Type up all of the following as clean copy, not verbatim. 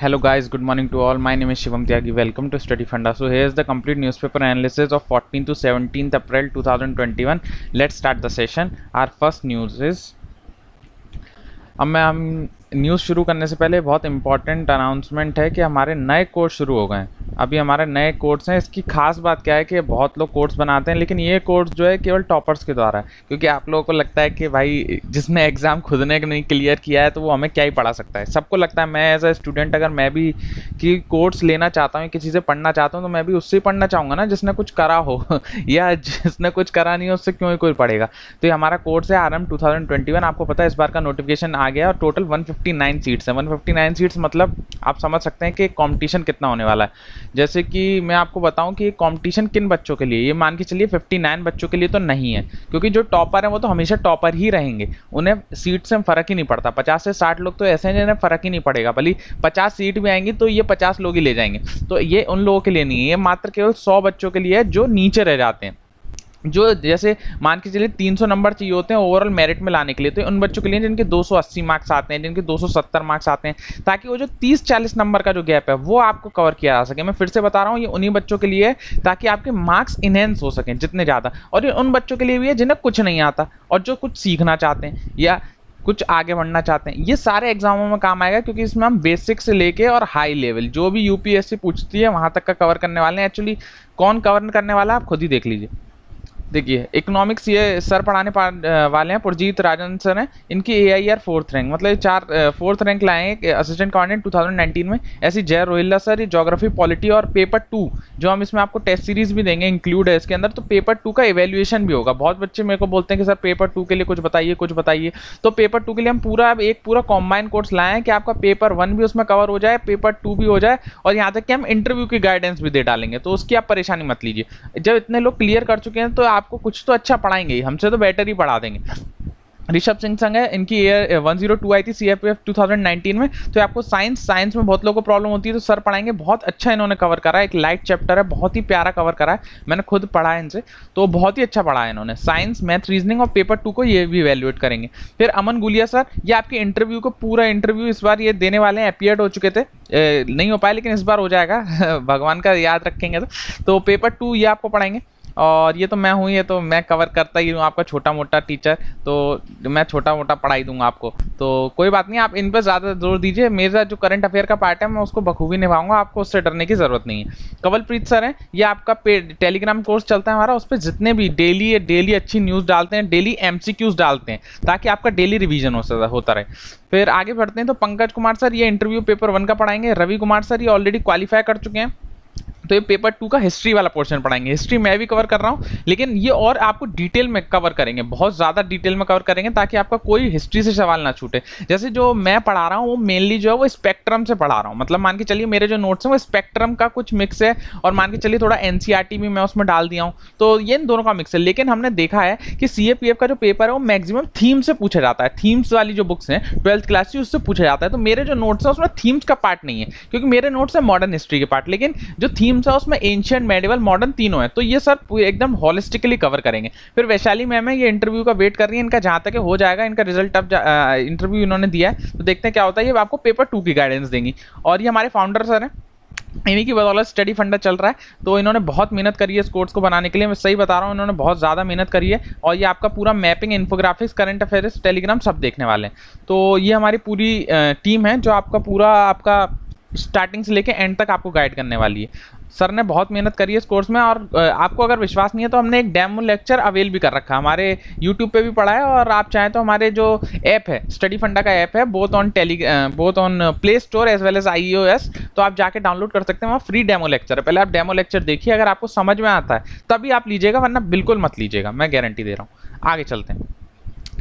Hello guys, good morning to all. My name is Shivam Tyagi. Welcome to Study Funda. So here is the complete newspaper analysis of 14th to 17th April 2021. Let's start the session. Our first news is अब हम news शुरू करने से पहले बहुत important announcement है कि हमारे नए कोर्स शुरू हो गए हैं। अभी हमारे नए कोर्स हैं। इसकी खास बात क्या है कि बहुत लोग कोर्स बनाते हैं, लेकिन ये कोर्स जो है केवल टॉपर्स के द्वारा है, क्योंकि आप लोगों को लगता है कि भाई जिसने एग्ज़ाम खुद ने नहीं क्लियर किया है तो वो हमें क्या ही पढ़ा सकता है। सबको लगता है, मैं एज ए स्टूडेंट अगर मैं भी कि कोर्स लेना चाहता हूँ, किसी से पढ़ना चाहता हूँ, तो मैं भी उससे ही पढ़ना चाहूँगा ना जिसने कुछ करा हो या जिसने कुछ करा नहीं हो उससे क्यों ही कोई पढ़ेगा। तो ये हमारा कोर्स है RM 2021। आपको पता है इस बार का नोटिफिकेशन आ गया और टोटल 159 सीट्स है। 159 सीट्स मतलब आप समझ सकते हैं कि कंपटीशन कितना होने वाला है। जैसे कि मैं आपको बताऊं कि कंपटीशन किन बच्चों के लिए, ये मान के चलिए 59 बच्चों के लिए तो नहीं है, क्योंकि जो टॉपर है वो तो हमेशा टॉपर ही रहेंगे, उन्हें सीट से फर्क ही नहीं पड़ता। 50 से 60 लोग तो ऐसे हैं जिन्हें फर्क ही नहीं पड़ेगा, भले 50 सीट भी आएंगी तो ये 50 लोग ही ले जाएंगे। तो ये उन लोगों के लिए नहीं है, ये मात्र केवल 100 बच्चों के लिए है जो नीचे रह जाते हैं, जो जैसे मान के चलिए 300 नंबर चाहिए होते हैं ओवरऑल मेरिट में लाने के लिए। तो उन बच्चों के लिए जिनके 280 मार्क्स आते हैं, जिनके 270 मार्क्स आते हैं, ताकि वो जो 30-40 नंबर का जो गैप है वो आपको कवर किया जा सके। मैं फिर से बता रहा हूँ, ये उन्हीं बच्चों के लिए है ताकि आपके मार्क्स इनहेंस हो सकें जितने ज़्यादा। और ये उन बच्चों के लिए भी है जिन्हें कुछ नहीं आता और जो कुछ सीखना चाहते हैं या कुछ आगे बढ़ना चाहते हैं। ये सारे एग्जामों में काम आएगा, क्योंकि इसमें हम बेसिक से लेके और हाई लेवल जो भी यूपीएससी पूछती है वहाँ तक का कवर करने वाले हैं। एक्चुअली कौन कवर करने वाला है आप खुद ही देख लीजिए। देखिए इकोनॉमिक्स ये सर पढ़ाने वाले हैं, पुरजीत राजन सर हैं। इनकी AIR 4th रैंक, मतलब 4th रैंक लाए हैं असिस्टेंट कमांडेंट 2019 में। ऐसी जय रोहिल्ला सर, ये ज्योग्राफी पॉलिटी और पेपर 2 जो हम इसमें आपको टेस्ट सीरीज भी देंगे इंक्लूड है इसके अंदर। तो पेपर 2 का इवेल्युएशन भी होगा। बहुत बच्चे मेरे को बोलते हैं कि सर पेपर 2 के लिए कुछ बताइए। तो पेपर 2 के लिए हम पूरा कॉम्बाइन कोर्स लाए हैं कि आपका पेपर 1 भी उसमें कवर हो जाए, पेपर 2 भी हो जाए, और यहाँ तक कि हम इंटरव्यू की गाइडेंस भी दे डालेंगे। तो उसकी आप परेशानी मत लीजिए। जब इतने लोग क्लियर कर चुके हैं तो आपको कुछ तो अच्छा पढ़ाएंगे, हमसे तो बेटर ही पढ़ा देंगे। ऋषभ सिंह संग है, इनकी 102 आई थी CFF 2019 में। तो आपको साइंस में बहुत लोगों को प्रॉब्लम होती है, तो सर पढ़ाएंगे। बहुत अच्छा इन्होंने कवर करा है, एक लाइट चैप्टर है, बहुत ही प्यारा कवर करा है। मैंने खुद पढ़ा है इनसे, तो बहुत ही अच्छा पढ़ा है इन्होंने। साइंस, मैथ, रीजनिंग और पेपर 2 को ये भी इवेल्युएट करेंगे। फिर अमन गुलिया सर, ये आपके इंटरव्यू को पूरा इंटरव्यू इस बार ये देने वाले हैं। अपीयर्ड हो चुके थे, नहीं हो पाए, लेकिन इस बार हो जाएगा भगवान का याद रखेंगे तो पेपर 2 ये आपको पढ़ाएंगे। और ये तो मैं हूँ, ये तो मैं कवर करता ही हूँ, आपका छोटा मोटा टीचर, तो मैं छोटा मोटा पढ़ाई दूंगा आपको। तो कोई बात नहीं, आप इन पर ज़्यादा जोर दीजिए। मेरा जो करंट अफेयर का पार्ट है मैं उसको बखूबी निभाऊंगा, आपको उससे डरने की ज़रूरत नहीं है। कवलप्रीत सर हैं, ये आपका टेलीग्राम कोर्स चलता है हमारा, उस पर जितने भी डेली अच्छी न्यूज़ डालते हैं, डेली MCQs डालते हैं, ताकि आपका डेली रिवीजन होता रहे। फिर आगे बढ़ते हैं तो पंकज कुमार सर, ये इंटरव्यू पेपर 1 का पढ़ाएंगे। रवि कुमार सर, ये ऑलरेडी क्वालिफाई कर चुके हैं, तो ये पेपर 2 का हिस्ट्री वाला पोर्शन पढ़ाएंगे। हिस्ट्री मैं भी कवर कर रहा हूँ, लेकिन ये और आपको डिटेल में कवर करेंगे, बहुत ज़्यादा डिटेल में कवर करेंगे, ताकि आपका कोई हिस्ट्री से सवाल ना छूटे। जैसे जो मैं पढ़ा रहा हूँ वो मेनली जो है वो स्पेक्ट्रम से पढ़ा रहा हूँ, मतलब मान के चलिए मेरे जो नोट्स हैं वो स्पेक्ट्रम का कुछ मिक्स है, और मान के चलिए थोड़ा NCERT भी मैं उसमें डाल दिया हूँ, तो ये इन दोनों का मिक्स है। लेकिन हमने देखा है कि CAPF का जो पेपर है वो मैक्सिमम थीम से पूछा जाता है। थीम्स वाली जो बुक्स हैं 12th क्लास की, उससे पूछा जाता है। तो मेरे जो नोट्स हैं उसमें थीम्स का पार्ट नहीं है, क्योंकि मेरे नोट्स है मॉडर्न हिस्ट्री के पार्ट, लेकिन जो थीम्स है उसमें एंशिएंट, मेडिवल, मॉडर्न तीनों है। तो ये सर एकदम होलिस्टिकली कवर करेंगे। फिर वैशाली मैम है, ये इंटरव्यू का वेट कर रही है, इनका जहां तक हो जाएगा, इनका रिजल्ट अब इंटरव्यू इन्होंने दिया है, तो देखते हैं क्या होता है। ये आपको पेपर 2 की गाइडेंस देंगी। और ये हमारे फाउंडर सर हैं, इन्हीं की बदौलत स्टडी फंडा चल रहा है। तो इन्होंने बहुत मेहनत करी है इस कोर्स को बनाने के लिए, मैं सही बता रहा हूँ, इन्होंने बहुत ज़्यादा मेहनत करी है। और ये आपका पूरा mapping, infographics, current affairs, Telegram सब देखने वाले हैं। तो ये हमारी पूरी टीम है जो आपका स्टार्टिंग से लेके एंड तक आपको गाइड करने वाली है। सर ने बहुत मेहनत करी है इस कोर्स में, और आपको अगर विश्वास नहीं है तो हमने एक डेमो लेक्चर अवेल भी कर रखा है, हमारे YouTube पे भी पड़ा है। और आप चाहें तो हमारे जो ऐप है, स्टडी फंडा का ऐप है, both on play store as well as iOS, तो आप जाके डाउनलोड कर सकते हैं। वहाँ फ्री डेमो लेक्चर है, पहले आप डेमो लेक्चर देखिए, अगर आपको समझ में आता है तभी आप लीजिएगा, वरना बिल्कुल मत लीजिएगा, मैं गारंटी दे रहा हूँ। आगे चलते हैं।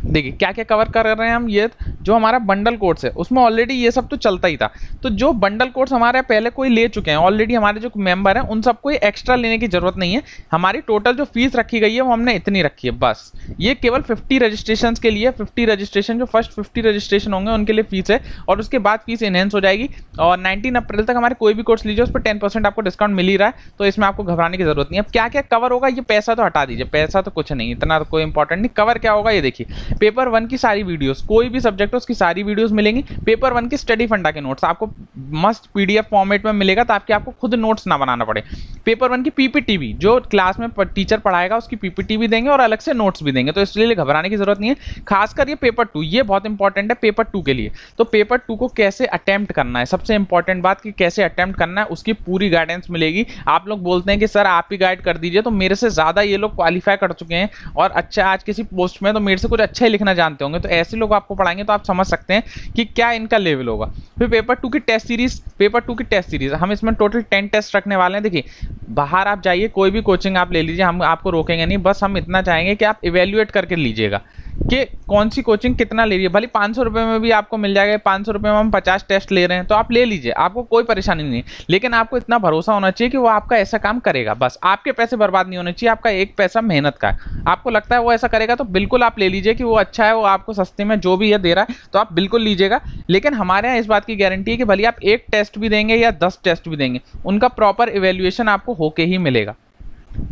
देखिए क्या क्या कवर कर रहे हैं हम। ये जो हमारा बंडल कोर्स है उसमें ऑलरेडी ये सब तो चलता ही था, तो जो बंडल कोर्स हमारे पहले कोई ले चुके हैं ऑलरेडी, हमारे जो मेंबर हैं उन सबको एक्स्ट्रा लेने की जरूरत नहीं है। हमारी टोटल जो फीस रखी गई है वो हमने इतनी रखी है बस। ये केवल 50 रजिस्ट्रेशन के लिए, 50 रजिस्ट्रेशन जो फर्स्ट 50 रजिस्ट्रेशन होंगे उनके लिए फीस है, और उसके बाद फीस इनहेंस हो जाएगी। और 19 अप्रैल तक हमारे कोई भी कोर्स लीजिए उस पर 10% आपको डिस्काउंट मिल ही रहा है, तो इसमें आपको घबराने की जरूरत नहीं है। अब क्या क्या कवर होगा, ये पैसा तो हटा दीजिए, पैसा तो कुछ नहीं, इतना तो कोई इंपॉर्टेंट नहीं। कवर क्या होगा ये देखिए, पेपर 1 की सारी वीडियोस, कोई भी सब्जेक्ट हो उसकी सारी वीडियोस मिलेंगी। पेपर 1 के स्टडी फंडा के नोट्स आपको मस्त पीडीएफ फॉर्मेट में मिलेगा, ताकि आपको खुद नोट्स ना बनाना पड़े। पेपर 1 की पीपीटी भी, जो क्लास में टीचर पढ़ाएगा उसकी पीपीटी भी देंगे और अलग से नोट्स भी देंगे, तो इसलिए घबराने की जरूरत नहीं है। खासकर ये पेपर 2, ये बहुत इंपॉर्टेंट है पेपर 2 के लिए। तो पेपर 2 को कैसे अटेम्प्ट करना है, सबसे इंपॉर्टेंट बात कि कैसे अटेम्प्ट करना है, उसकी पूरी गाइडेंस मिलेगी। आप लोग बोलते हैं कि सर आप ही गाइड कर दीजिए, तो मेरे से ज़्यादा ये लोग क्वालिफाई कर चुके हैं और अच्छा आज किसी पोस्ट में, तो मेरे से कुछ अच्छा ही लिखना जानते होंगे, तो ऐसे लोग आपको पढ़ाएंगे तो आप समझ सकते हैं कि क्या इनका लेवल होगा। फिर पेपर 2 की टेस्ट सीरीज, पेपर 2 की टेस्ट सीरीज हम इसमें टोटल 10 टेस्ट रखने वाले हैं। देखिए बाहर आप जाइए, कोई भी कोचिंग आप ले लीजिए, हम आपको रोकेंगे नहीं, बस हम इतना चाहेंगे कि आप इवेल्युएट करके लीजिएगा कि कौन सी कोचिंग कितना ले रही है। भले 500 रुपये में भी आपको मिल जाएगा, 500 रुपये में हम 50 टेस्ट ले रहे हैं तो आप ले लीजिए, आपको कोई परेशानी नहीं, लेकिन आपको इतना भरोसा होना चाहिए कि वो आपका ऐसा काम करेगा। बस आपके पैसे बर्बाद नहीं होने चाहिए, आपका एक पैसा मेहनत का है। आपको लगता है वो ऐसा करेगा तो बिल्कुल आप ले लीजिए कि वो अच्छा है, वो आपको सस्ते में जो भी है दे रहा है, तो आप बिल्कुल लीजिएगा। लेकिन हमारे यहाँ इस बात की गारंटी है कि भले आप एक टेस्ट भी देंगे या 10 टेस्ट भी देंगे, उनका प्रॉपर इवेल्युएशन आपको होके ही मिलेगा,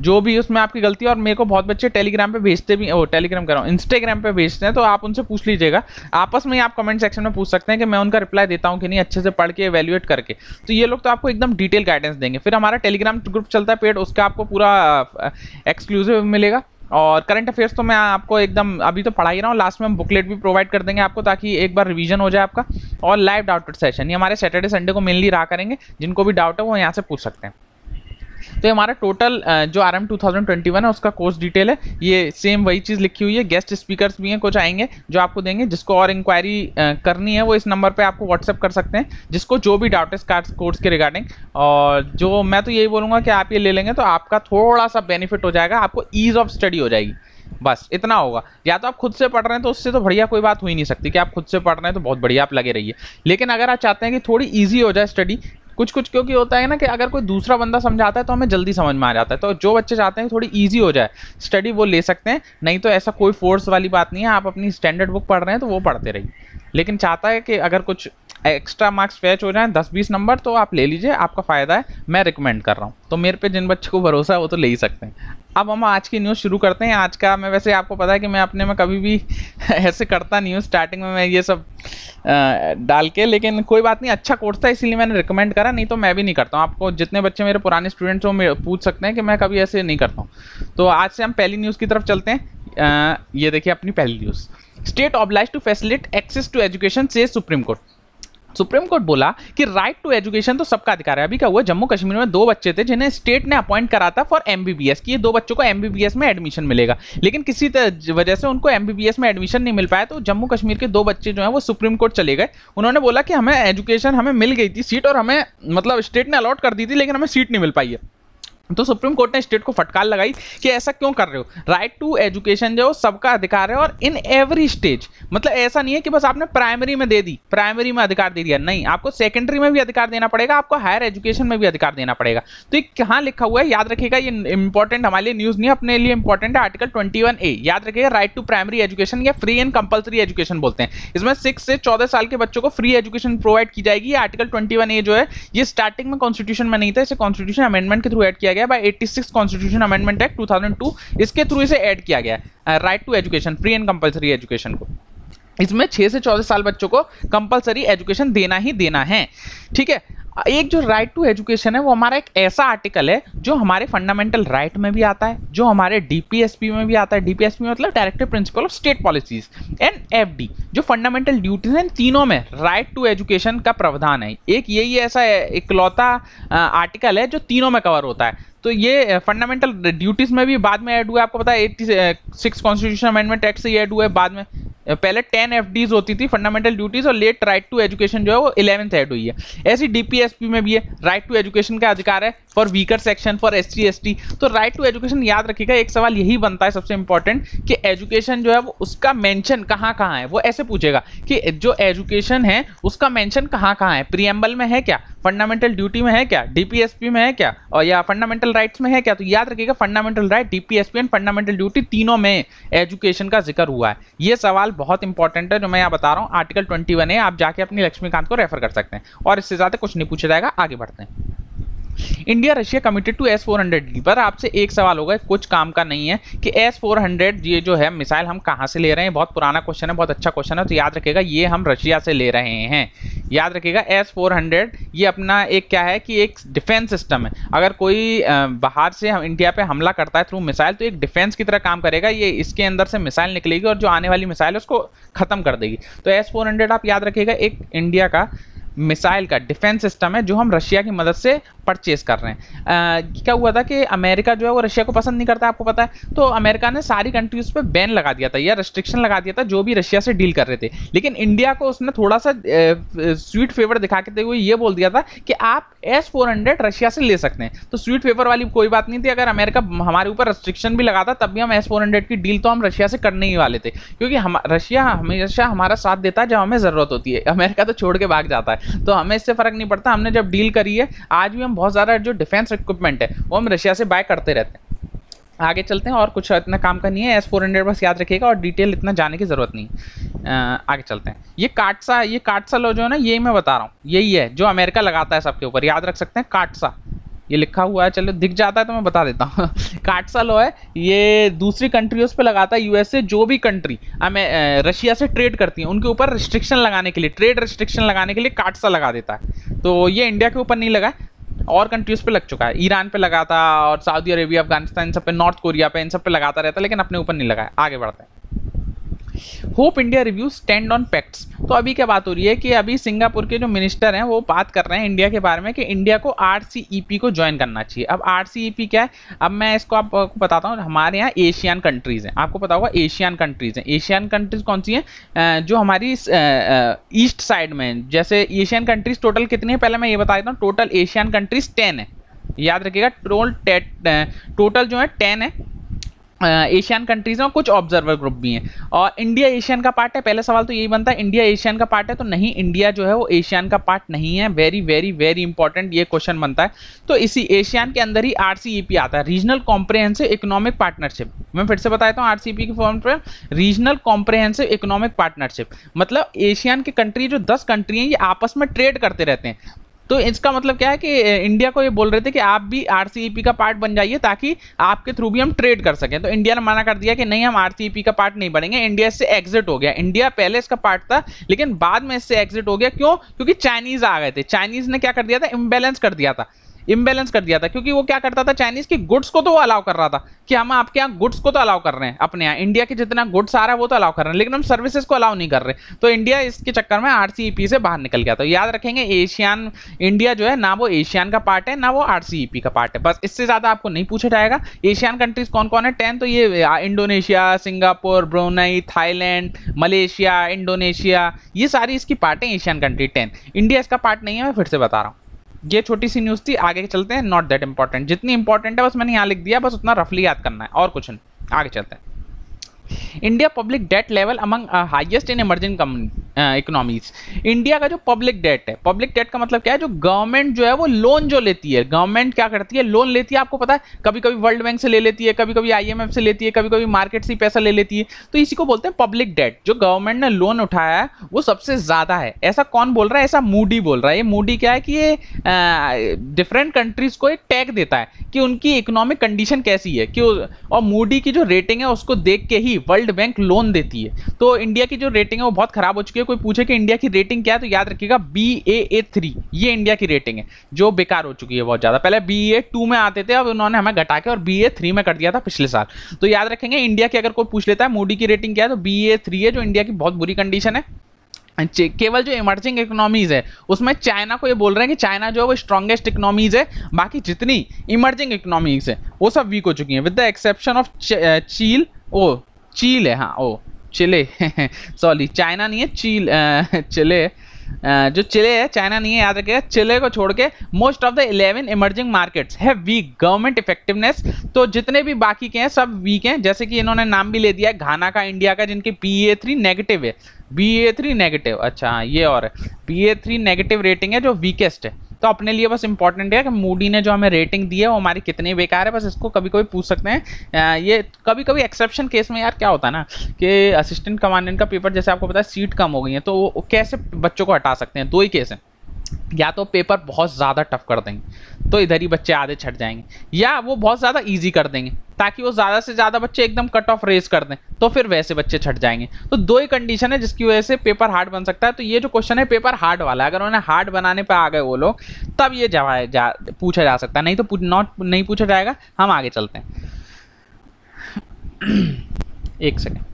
जो भी उसमें आपकी गलती है। और मेरे को बहुत बच्चे टेलीग्राम पे भेजते भी, टेलीग्राम कर रहा हूँ, इंस्टाग्राम पे भेजते हैं, तो आप उनसे पूछ लीजिएगा, आपस में आप कमेंट सेक्शन में पूछ सकते हैं कि मैं उनका रिप्लाई देता हूँ कि नहीं, अच्छे से पढ़ के एवेल्युएट करके। तो ये लोग तो आपको एकदम डिटेल गाइडेंस देंगे। फिर हमारा टेलीग्राम ग्रुप चलता है पेड, उसका आपको पूरा एक्सक्लूसिव मिलेगा। और करंट अफेयर्स तो मैं आपको एकदम अभी तो पढ़ा ही रहा हूँ, लास्ट में हम बुकलेट भी प्रोवाइड कर देंगे आपको, ताकि एक बार रिवीजन हो जाए आपका। और लाइव डाउट सेशन ये हमारे सैटरडे संडे को मेनली रहा करेंगे, जिनको भी डाउट है वो यहाँ से पूछ सकते हैं। तो हमारा टोटल जो RM 2021 है उसका कोर्स डिटेल है, ये सेम वही चीज़ लिखी हुई है। गेस्ट स्पीकर्स भी हैं, कुछ आएंगे जो आपको देंगे। जिसको और इंक्वायरी करनी है वो इस नंबर पे आपको व्हाट्सएप कर सकते हैं, जिसको जो भी डाउट है कोर्स के रिगार्डिंग। और जो मैं तो यही बोलूँगा कि आप ये ले लेंगे तो आपका थोड़ा सा बेनिफिट हो जाएगा, आपको ईज ऑफ स्टडी हो जाएगी, बस इतना होगा। या तो आप खुद से पढ़ रहे हैं तो उससे तो बढ़िया कोई बात हो ही नहीं सकती कि आप खुद से पढ़ रहे हैं तो बहुत बढ़िया आप लगे रहिए। लेकिन अगर आप चाहते हैं कि थोड़ी ईजी हो जाए स्टडी, कुछ कुछ क्योंकि होता है ना कि अगर कोई दूसरा बंदा समझाता है तो हमें जल्दी समझ में आ जाता है, तो जो बच्चे चाहते हैं थोड़ी इजी हो जाए स्टडी वो ले सकते हैं। नहीं तो ऐसा कोई फोर्स वाली बात नहीं है, आप अपनी स्टैंडर्ड बुक पढ़ रहे हैं तो वो पढ़ते रहिए। लेकिन चाहता है कि अगर कुछ एक्स्ट्रा मार्क्स फैच हो जाए 10-20 नंबर, तो आप ले लीजिए, आपका फ़ायदा है, मैं रिकमेंड कर रहा हूँ। तो मेरे पे जिन बच्चों को भरोसा है वो तो ले ही सकते हैं। अब हम आज की न्यूज़ शुरू करते हैं। आज का मैं वैसे आपको पता है कि मैं अपने में कभी भी ऐसे करता नहीं हूँ, स्टार्टिंग में मैं ये सब डाल के, लेकिन कोई बात नहीं, अच्छा कोर्स था इसीलिए मैंने रिकमेंड करा, नहीं तो मैं भी नहीं करता हूँ। आपको जितने बच्चे मेरे पुराने स्टूडेंट्स हो पूछ सकते हैं कि मैं कभी ऐसे नहीं करता हूँ। तो आज से हम पहली न्यूज़ की तरफ चलते हैं। ये देखिए अपनी पहली news, state obliged to facilitate access to education से सुप्रीम कोर्ट। सुप्रीम कोर्ट बोला कि राइट टू एजुकेशन तो सबका अधिकार है। अभी क्या हुआ, जम्मू कश्मीर में 2 बच्चे थे जिन्हें स्टेट ने अपॉइंट करा था फॉर एमबीबीएस कि ये 2 बच्चों को एमबीबीएस में एडमिशन मिलेगा, लेकिन किसी वजह से उनको एमबीबीएस में एडमिशन नहीं मिल पाया। तो जम्मू कश्मीर के 2 बच्चे जो हैं वो सुप्रीम कोर्ट चले गए। उन्होंने बोला कि हमें एजुकेशन, हमें मिल गई थी सीट, और हमें मतलब स्टेट ने अलॉट कर दी थी, लेकिन हमें सीट नहीं मिल पाई है। तो सुप्रीम कोर्ट ने स्टेट को फटकार लगाई कि ऐसा क्यों कर रहे हो। राइट टू एजुकेशन जो सबका अधिकार है, और इन एवरी स्टेज, मतलब ऐसा नहीं है कि बस आपने प्राइमरी में दे दी, प्राइमरी में अधिकार दे दिया, नहीं, आपको सेकेंडरी में भी अधिकार देना पड़ेगा, आपको हायर एजुकेशन में भी अधिकार देना पड़ेगा। तो ये कहाँ लिखा हुआ है याद रखिएगा, ये इंपॉर्टेंट हमारे लिए न्यूज़ नहीं, अपने लिए इंपॉर्टेंट है। आर्टिकल 21A याद रखिएगा, राइट टू प्राइमरी एजुकेशन या फ्री एंड कंपल्सरी एजुकेशन बोलते हैं। इसमें 6 से 14 साल के बच्चों को फ्री एजुकेशन प्रोवाइड की जाएगी। आर्टिकल 21A जो है ये स्टार्टिंग में कॉन्स्टिट्यूशन में नहीं था, इसे कॉन्स्टिट्यूशन अमेंडमेंट के थ्रू ऐड किया गया बाय 86 कॉन्स्टिट्यूशन अमेंडमेंट एक्ट 2002, इसके थ्रू इसे ऐड किया गया है right to education, free and compulsory education को। इसमें 6 से 14 साल बच्चों को कंपल्सरी एजुकेशन देना ही देना है, ठीक है। एक जो राइट टू एजुकेशन है वो हमारा एक ऐसा आर्टिकल है जो हमारे फंडामेंटल राइट में भी आता है, जो हमारे डीपीएसपी में भी आता है। डीपीएसपी मतलब directive principle of state policies, and FD जो फंडामेंटल ड्यूटीज हैं, तीनों में राइट टू एजुकेशन का प्रावधान है। एक यही ऐसा इकलौता आर्टिकल है जो तीनों में कवर होता है। तो ये फंडामेंटल ड्यूटीज में भी बाद में ऐड हुआ है, आपको पता है 86 कॉन्स्टिट्यूशन अमेंडमेंट एक्ट से ये ऐड हुआ है बाद में। पहले 10 एफडीज होती थी फंडामेंटल ड्यूटीज, और लेट राइट टू एजुकेशन जो है वो 11th ऐड हुई है। ऐसी डीपीएसपी में भी है, राइट टू एजुकेशन का अधिकार है for weaker section, for SC ST. तो राइट टू एजुकेशन याद रखिएगा, एक सवाल यही बनता है सबसे इंपॉर्टेंट कि एजुकेशन जो है वो उसका मेंशन कहाँ कहाँ है। वो ऐसे पूछेगा कि जो एजुकेशन है उसका मेंशन कहाँ कहाँ है, प्रीएम्बल में है क्या, फंडामेंटल ड्यूटी में है क्या, डीपीएसपी में है क्या, और या फंडामेंटल राइट्स में है क्या। तो याद रखिएगा fundamental right, DPSP and fundamental duty तीनों में एजुकेशन का जिक्र हुआ है। ये सवाल बहुत इंपॉर्टेंट है जो मैं यहाँ बता रहा हूँ। आर्टिकल 21A आप जाके अपनी लक्ष्मीकांत को रेफर कर सकते हैं, और इससे ज्यादा कुछ नहीं पूछा जाएगा। आगे बढ़ते हैं। India Russia committed to S-400 deal पर आपसे एक सवाल होगा, कुछ काम का नहीं है, कि S-400 ये जो है मिसाइल हम कहां से ले रहे हैं। बहुत पुराना क्वेश्चन है, बहुत अच्छा क्वेश्चन है, तो याद रखिएगा ये हम रशिया से ले रहे हैं। याद रखिएगा S-400 ये अपना एक क्या है कि एक डिफेंस सिस्टम है। अगर कोई बाहर से हम इंडिया पे हमला करता है थ्रू मिसाइल, तो एक डिफेंस की तरह काम करेगा। ये इसके अंदर से मिसाइल निकलेगी और जो आने वाली मिसाइल है उसको खत्म कर देगी। तो S-400 आप याद रखिएगा एक इंडिया का मिसाइल का डिफेंस सिस्टम है जो हम रशिया की मदद से परचेज कर रहे हैं। क्या हुआ था कि अमेरिका जो है वो रशिया को पसंद नहीं करता, आपको पता है, तो अमेरिका ने सारी कंट्रीज पे बैन लगा दिया था या रिस्ट्रिक्शन लगा दिया था जो भी रशिया से डील कर रहे थे। लेकिन इंडिया को उसने थोड़ा सा स्वीट फेवर दिखाते हुए ये बोल दिया था कि आप S-400 रशिया से ले सकते हैं। तो स्वीट फेवर वाली कोई बात नहीं थी। अगर अमेरिका हमारे ऊपर रिस्ट्रिक्शन भी लगाता तब भी हम S-400 की डील तो हम रशिया से करने ही वाले थे, क्योंकि हम रशिया हमेशा हमारा साथ देता है जब हमें जरूरत होती है। अमेरिका तो छोड़ के भाग जाता है, तो हमें इससे फर्क नहीं पड़ता। हमने जब डील करी है, आज भी हम बहुत ज़्यादा जो डिफेंस इक्विपमेंट है वो हम रशिया से बाय करते रहते हैं। आगे चलते हैं, और कुछ इतना काम का नहीं है। S-400 बस याद रखिएगा और डिटेल इतना जाने की जरूरत नहीं। आगे चलते हैं। ये काटसा लो जो है ना, यही मैं बता रहा हूँ, यही है जो अमेरिका लगाता है सबके ऊपर। याद रख सकते हैं काटसा, ये लिखा हुआ है, चलो दिख जाता है तो मैं बता देता हूँ। काटसा लो है, ये दूसरी कंट्रीज पे लगाता है। यूएसए जो भी कंट्री रशिया से ट्रेड करती है उनके ऊपर रिस्ट्रिक्शन लगाने के लिए, ट्रेड रिस्ट्रिक्शन लगाने के लिए काटसा लगा देता है। तो ये इंडिया के ऊपर नहीं लगा, और कंट्रीज पे लग चुका है। ईरान पे लगा था, और सऊदी अरेबिया, अफगानिस्तान, इन सब पे, नॉर्थ कोरिया पे, इन सब पे लगाता रहता है, लेकिन अपने ऊपर नहीं लगा है। आगे बढ़ते हैं। Hope India review stand on facts. तो अभी क्या बात हो रही है कि अभी सिंगापुर के जो मिनिस्टर हैं वो बात कर रहे हैं इंडिया के बारे में कि इंडिया को RCEP को ज्वाइन करना चाहिए। अब RCEP क्या है, अब मैं इसको आपको बताता हूँ। हमारे यहाँ एशियन कंट्रीज हैं, आपको पता होगा एशियन कंट्रीज हैं। एशियन कंट्रीज कौन सी हैं? जो हमारी ईस्ट साइड में, जैसे एशियन कंट्रीज टोटल कितनी है पहले मैं ये बता देता हूँ। टोटल एशियन कंट्रीज 10 है, याद रखिएगा। टोटल जो है 10 है एशियन कंट्रीज में, कुछ ऑब्जर्वर ग्रुप भी हैं। और इंडिया एशियन का पार्ट है। पहले सवाल तो यही बनता है, इंडिया एशियन का पार्ट है? तो नहीं, इंडिया जो है वो एशियन का पार्ट नहीं है। वेरी वेरी वेरी इंपॉर्टेंट ये क्वेश्चन बनता है। तो इसी एशियन के अंदर ही RCEP आता है, रीजनल कॉम्प्रिहेंसिव इकोनॉमिक पार्टनरशिप। मैं फिर से बताता हूँ RCEP की फॉर्म पर, रीजनल कॉम्प्रिहेंसिव इकोनॉमिक पार्टनरशिप। मतलब एशियन की कंट्री जो 10 कंट्री हैं ये आपस में ट्रेड करते रहते हैं। तो इसका मतलब क्या है कि इंडिया को ये बोल रहे थे कि आप भी RCEP का पार्ट बन जाइए ताकि आपके थ्रू भी हम ट्रेड कर सकें। तो इंडिया ने मना कर दिया कि नहीं, हम RCEP का पार्ट नहीं बनेंगे। इंडिया इससे एग्जिट हो गया। इंडिया पहले इसका पार्ट था लेकिन बाद में इससे एग्जिट हो गया। क्यों? क्योंकि चाइनीज आ गए थे। चाइनीज ने क्या कर दिया था, इम्बैलेंस कर दिया था। क्योंकि वो क्या करता था, चाइनीज की गुड्स को तो वो अलाउ कर रहा था कि हम आपके यहाँ गुड्स को तो अलाउ कर रहे हैं, अपने यहाँ इंडिया के जितना गुड्स आ रहा है वो तो अलाउ कर रहे हैं, लेकिन हम सर्विसेज को अलाउ नहीं कर रहे। तो इंडिया इसके चक्कर में RCEP से बाहर निकल गया। तो याद रखेंगे इंडिया जो है ना वो एशियन का पार्ट है ना वो RCEP का पार्ट है। बस इससे ज्यादा आपको नहीं पूछा जाएगा। एशियन कंट्रीज कौन कौन है? 10। तो ये Indonesia, Singapore, Brunei, Thailand, Malaysia, Indonesia, ये सारी इसकी पार्ट है एशियन कंट्री 10। इंडिया इसका पार्ट नहीं है, मैं फिर से बता रहा हूँ। ये छोटी सी न्यूज़ थी। आगे चलते हैं। नॉट दैट इंपॉर्टेंट, जितनी इंपॉर्टेंट है बस मैंने यहाँ लिख दिया, बस उतना रफली याद करना है, और कुछ नहीं। आगे चलते हैं। India public debt level among highest in emerging economies. India का जो पब्लिक डेट है, पब्लिक डेट का मतलब क्या है, जो गवर्नमेंट जो है वो लोन जो लेती है, गवर्नमेंट क्या करती है, लोन लेती है। आपको पता है कभी कभी वर्ल्ड बैंक से ले लेती है, कभी कभी IMF से लेती है, कभी कभी मार्केट से पैसा ले लेती है। तो इसी को बोलते हैं पब्लिक डेट। जो गवर्नमेंट ने लोन उठाया है वो सबसे ज्यादा है। ऐसा कौन बोल रहा है? ऐसा मूडी बोल रहा है। ये मूडी क्या है कि ये डिफरेंट कंट्रीज को एक टैग देता है कि उनकी इकोनॉमिक कंडीशन कैसी है, कि और मूडी की जो रेटिंग है उसको देख के ही वर्ल्ड बैंक लोन देती है। तो इंडिया की जो रेटिंग है वो बहुत खराब हो चुकी है। कोई पूछे कि इंडिया की रेटिंग क्या है, तो याद रखिएगा Baa3, ये इंडिया की रेटिंग है जो बेकार हो चुकी है बहुत ज्यादा। पहले Baa2 में आते थे, अब उन्होंने हमें घटा के और Baa3 में कर दिया था पिछले साल। तो याद रखेंगे इंडिया की अगर कोई पूछ लेता है मूडी की रेटिंग क्या है, तो Baa3 है, जो इंडिया की बहुत बुरी कंडीशन है। केवल जो इमर्जिंग इकोनॉमीज है उसमें चाइना को ये बोल रहे हैं कि चाइना जो है वो स्ट्रॉन्गेस्ट इकोनॉमीज है, बाकी जितनी इमर्जिंग इकोनॉमीज है वो सब वीक हो चुकी हैं, विद द एक्सेप्शन ऑफ चील है, हाँ चिले सॉरी चाइना नहीं है, चिले, जो चिले है चाइना नहीं है, याद रखिएगा। चिले को छोड़ के most of the 11 emerging markets have week government effectiveness. तो जितने भी बाकी के हैं सब वीक हैं। जैसे कि इन्होंने नाम भी ले दिया है घाना का, इंडिया का, जिनकी Baa3 नेगेटिव है। Baa3 नेगेटिव, अच्छा ये और है, Baa3 नेगेटिव रेटिंग है जो वीकेस्ट है। तो अपने लिए बस इंपॉर्टेंट है कि मूडी ने जो हमें रेटिंग दी है वो हमारी कितनी बेकार है, बस इसको कभी कभी पूछ सकते हैं। ये कभी कभी एक्सेप्शन केस में यार क्या होता है ना कि असिस्टेंट कमांडेंट का पेपर, जैसे आपको पता है सीट कम हो गई है, तो वो कैसे बच्चों को हटा सकते हैं। 2 ही केस हैं। या तो पेपर बहुत ज़्यादा टफ कर देंगे तो इधर ही बच्चे आधे छट जाएंगे, या वो बहुत ज़्यादा इजी कर देंगे ताकि वो ज़्यादा से ज़्यादा बच्चे एकदम कट ऑफ रेस कर दें, तो फिर वैसे बच्चे छट जाएंगे। तो दो ही कंडीशन है जिसकी वजह से पेपर हार्ड बन सकता है। तो ये जो क्वेश्चन है पेपर हार्ड वाला है, अगर उन्हें हार्ड बनाने पर आ गए वो लोग तब ये पूछा जा सकता है, नहीं तो नहीं पूछा जाएगा। हम आगे चलते हैं। एक second.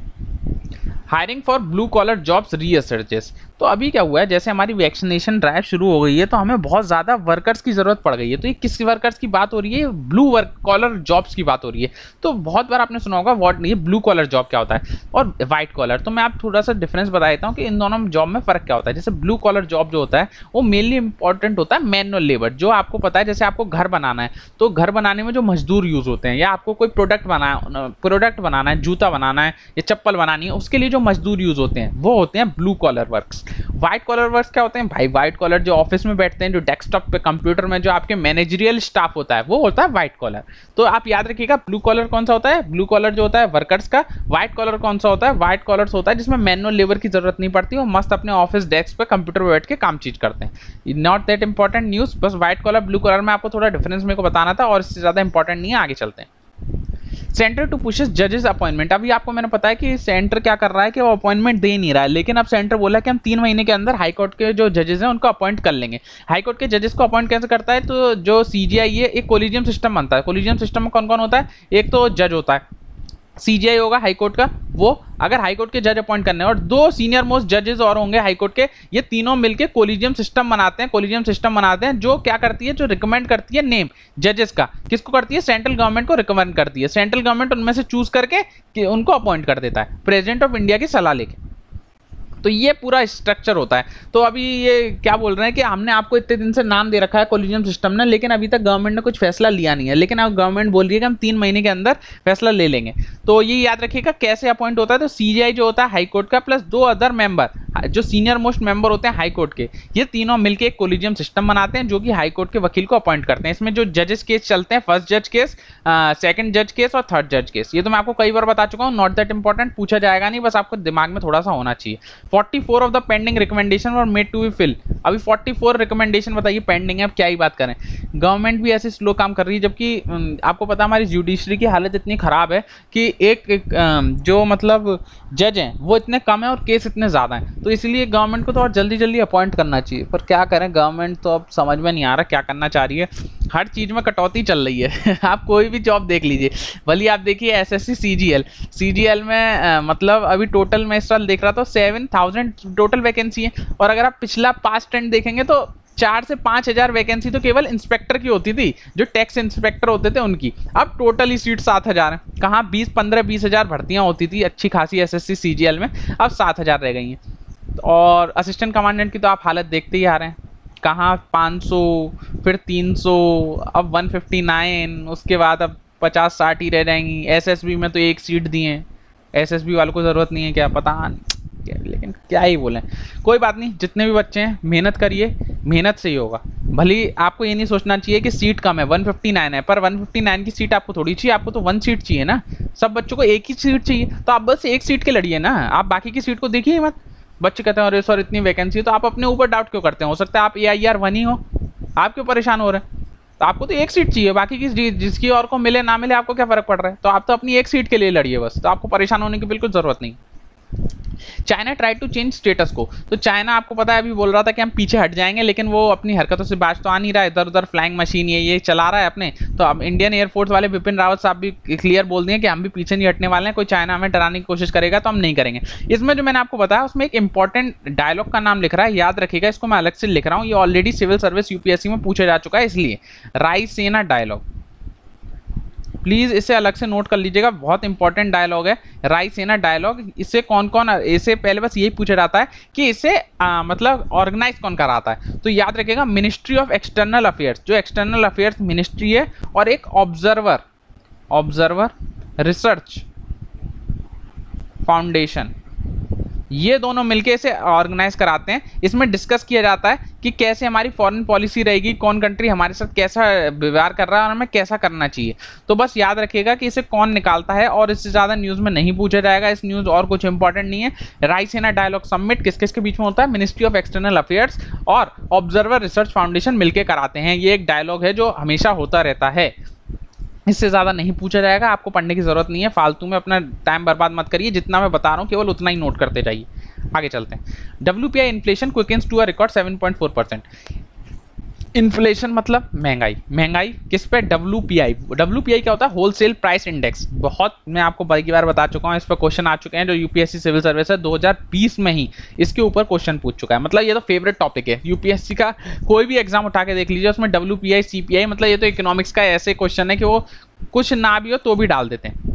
Hiring for blue collar jobs resurges. तो अभी क्या हुआ है, जैसे हमारी वैक्सीनेशन ड्राइव शुरू हो गई है तो हमें बहुत ज़्यादा वर्कर्स की ज़रूरत पड़ गई है। तो ये किस वर्कर्स की बात हो रही है? ब्लू कॉलर जॉब्स की बात हो रही है। तो बहुत बार आपने सुना होगा ये ब्लू कॉलर जॉब क्या होता है और वाइट कॉलर। तो मैं आप थोड़ा सा डिफरेंस बता देता हूँ कि इन दोनों जॉब में फ़र्क क्या होता है। जैसे ब्लू कॉलर जॉब जो होता है वो मेनली इंपॉर्टेंट होता है मैनुअल लेबर, जो आपको पता है जैसे आपको घर बनाना है तो घर बनाने में जो मजदूर यूज़ होते हैं, या आपको कोई प्रोडक्ट बनाना है, जूता बनाना है या चप्पल बनानी है, उसके लिए जो मजदूर यूज़ होते हैं वो होते हैं blue collar works. White collar works क्या होते हैं भाई? व्हाइट कॉलर जो ऑफिस में बैठते हैं, जो डेस्कटॉप पे कंप्यूटर में जो आपके मैनेजरियल स्टाफ होता है वो होता है व्हाइट कॉलर। तो आप याद रखिएगा ब्लू कॉलर कौन सा होता है? ब्लू कॉलर जो होता है वर्कर्स का। व्हाइट कॉलर कौन सा होता है? व्हाइट कॉलर होता है जिसमें मैनुअल लेबर की जरूरत नहीं पड़ती, वो मस्त अपने ऑफिस डेस्क पे कंप्यूटर पे बैठ के काम चीज करते हैं। Not that important news, bus white collar blue collar में आपको थोड़ा डिफरेंस मेरे को बताना था और इससे ज्यादा इंपॉर्टेंट नहीं है। आगे चलते हैं। सेंटर टू पुशेस जजेस अपॉइंटमेंट। अभी आपको मैंने पता है कि सेंटर क्या कर रहा है कि वो अपॉइंटमेंट दे नहीं रहा है, लेकिन अब सेंटर बोला कि हम 3 महीने के अंदर हाईकोर्ट के जो जजेस हैं उनको अपॉइंट कर लेंगे। हाईकोर्ट के जजेस को अपॉइंट कैसे करता है? तो जो सीजीआई है एक कोलिजियम सिस्टम बनता है। कोलिजियम सिस्टम में कौन कौन होता है? एक तो जज होता है, सीजीआई होगा हाईकोर्ट का, वो अगर हाईकोर्ट के जज अपॉइंट करने और 2 सीनियर मोस्ट जजेस और होंगे हाईकोर्ट के, ये तीनों मिलकर कोलिजियम सिस्टम बनाते हैं। कोलिजियम सिस्टम बनाते हैं जो क्या करती है, जो रिकमेंड करती है नेम जजेस का। किसको करती है? सेंट्रल गवर्नमेंट को रिकमेंड करती है। सेंट्रल गवर्नमेंट उनमें से चूज करके उनको अपॉइंट कर देता है प्रेसिडेंट ऑफ इंडिया की सलाह लेके। तो ये पूरा स्ट्रक्चर होता है। तो अभी ये क्या बोल रहे हैं कि हमने आपको इतने दिन से नाम दे रखा है कोलिजियम सिस्टम ने, लेकिन अभी तक गवर्नमेंट ने कुछ फैसला लिया नहीं है, लेकिन अब गवर्नमेंट बोल रही है कि हम 3 महीने के अंदर फैसला ले लेंगे। तो ये याद रखिएगा कैसे अपॉइंट होता है। तो सीजीआई जो होता है हाईकोर्ट का प्लस 2 अदर मेंबर जो सीनियर मोस्ट मेंबर होते हैं हाईकोर्ट के, ये तीनों मिलकर एक कोलिजियम सिस्टम बनाते हैं जो कि हाईकोर्ट के वकील को अपॉइंट करते हैं। इसमें जो जजेस केस चलते हैं, फर्स्ट जज केस, सेकंड जज केस और थर्ड जज केस, ये तो मैं आपको कई बार बता चुका हूँ। नॉट दैट इंपॉर्टेंट, पूछा जाएगा नहीं, बस आपको दिमाग में थोड़ा सा होना चाहिए। 44 ऑफ द पेंडिंग रिकमेंडेशन और मेड टू बी फिल। अभी 44 रिकमेंडेशन बताइए पेंडिंग है, अब क्या ही बात करें। गवर्नमेंट भी ऐसे स्लो काम कर रही है, जबकि आपको पता है हमारी जुडिशरी की हालत इतनी खराब है कि एक जो मतलब जज हैं वो इतने कम है और केस इतने ज़्यादा हैं। तो इसलिए गवर्नमेंट को तो और जल्दी जल्दी अपॉइंट करना चाहिए, पर क्या करें, गवर्नमेंट तो अब समझ में नहीं आ रहा क्या करना चाह रही है। हर चीज़ में कटौती चल रही है। आप कोई भी जॉब देख लीजिए, भले आप देखिए एसएससी सीजीएल में मतलब अभी टोटल मैं इस साल देख रहा था 7000 टोटल वैकेंसी है, और अगर आप पिछला पास्ट ट्रेंड देखेंगे तो 4 से 5,000 वैकेंसी तो केवल इंस्पेक्टर की होती थी, जो टैक्स इंस्पेक्टर होते थे उनकी। अब टोटल ही सीट 7,000 है। कहाँ 20-15-20,000 भर्तियां होती थी अच्छी खासी एसएससी सीजीएल में, अब 7,000 रह गई हैं। और असिस्टेंट कमांडेंट की तो आप हालत देखते ही आ रहे हैं, कहाँ 500, फिर 300, अब 159, उसके बाद अब 50-60 ही रह जाएंगी। एसएसबी में तो 1 सीट दी है, एसएसबी वालों को ज़रूरत नहीं है क्या, पता नहीं, लेकिन क्या ही बोलें। कोई बात नहीं, जितने भी बच्चे हैं मेहनत करिए, मेहनत से ही होगा। भले आपको ये नहीं सोचना चाहिए कि सीट कम है, 159 है, पर 159 की सीट आपको थोड़ी चाहिए, आपको तो 1 सीट चाहिए ना। सब बच्चों को 1 ही सीट चाहिए, तो आप बस 1 सीट के लड़िए ना, आप बाकी की सीट को देखिए मत। बच्चे कहते हैं अरे सर इतनी वैकेंसी है, तो आप अपने ऊपर डाउट क्यों करते हैं? हो सकता है आप AIR 1 ही हो, आप क्यों परेशान हो रहे हैं? तो आपको तो 1 सीट चाहिए, बाकी की जिसकी और को मिले ना मिले आपको क्या फर्क पड़ रहा है? तो आप तो अपनी 1 सीट के लिए लड़िए बस, तो आपको परेशान होने की बिल्कुल जरूरत नहीं। China try to change status quo. तो चाइना आपको पता है अभी बोल रहा था कि हम पीछे हट जाएंगे, लेकिन वो अपनी हरकतों से बाज तो आ नहीं रहा है, इधर उधर फ्लाइंग मशीन ये चला रहा है अपने। तो अब इंडियन एयरफोर्स वाले बिपिन रावत साहब भी क्लियर बोल दिए कि हम भी पीछे नहीं हटने वाले हैं, कोई चाइना हमें डराने की कोशिश करेगा तो हम नहीं करेंगे। इसमें जो मैंने आपको बताया उसमें एक इंपॉर्टेंट डायलॉग का नाम लिख रहा है, याद रखिएगा, इसको मैं अलग से लिख रहा हूँ, ये ऑलरेडी सिविल सर्विस यूपीएससी में पूछा जा चुका है, इसलिए रायसेना डायलॉग, प्लीज इसे अलग से नोट कर लीजिएगा, बहुत इंपॉर्टेंट डायलॉग है रायसेना डायलॉग। इससे कौन कौन, इसे पहले बस यही पूछा जाता है कि इसे मतलब ऑर्गेनाइज कौन कराता है। तो याद रखिएगा मिनिस्ट्री ऑफ एक्सटर्नल अफेयर्स, जो एक्सटर्नल अफेयर्स मिनिस्ट्री है, और एक ऑब्जर्वर रिसर्च फाउंडेशन, ये दोनों मिलके इसे ऑर्गेनाइज कराते हैं। इसमें डिस्कस किया जाता है कि कैसे हमारी फॉरेन पॉलिसी रहेगी, कौन कंट्री हमारे साथ कैसा व्यवहार कर रहा है और हमें कैसा करना चाहिए। तो बस याद रखिएगा कि इसे कौन निकालता है, और इससे ज़्यादा न्यूज़ में नहीं पूछा जाएगा। इस न्यूज़ और कुछ इंपॉर्टेंट नहीं है। रायसीना डायलॉग समिट किस किस के बीच में होता है? मिनिस्ट्री ऑफ एक्सटर्नल अफेयर्स और ऑब्जर्वर रिसर्च फाउंडेशन मिलकर कराते हैं। ये एक डायलॉग है जो हमेशा होता रहता है। इससे ज़्यादा नहीं पूछा जाएगा, आपको पढ़ने की ज़रूरत नहीं है। फालतू में अपना टाइम बर्बाद मत करिए, जितना मैं बता रहा हूँ केवल उतना ही नोट करते जाइए। आगे चलते हैं। WPI inflation quickens to a record 7.4%। Inflation मतलब महंगाई। महंगाई किस पे? WPI। WPI क्या होता है? Wholesale price index. बहुत मैं आपको कई बार बता चुका हूँ, इस पर क्वेश्चन आ चुके हैं। जो यूपीएससी सिविल सर्विस है 2020 में ही इसके ऊपर क्वेश्चन पूछ चुका है। मतलब ये तो फेवरेट टॉपिक है यूपीएससी का। कोई भी एग्जाम उठा के देख लीजिए, उसमें WPI CPI, मतलब ये तो इकोनॉमिक्स का ऐसे क्वेश्चन है कि वो कुछ ना भी हो तो भी डाल देते हैं।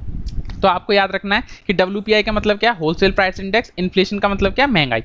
तो आपको याद रखना है कि WPI का मतलब क्या? Wholesale price index. इन्फ्लेशन का मतलब क्या? महंगाई।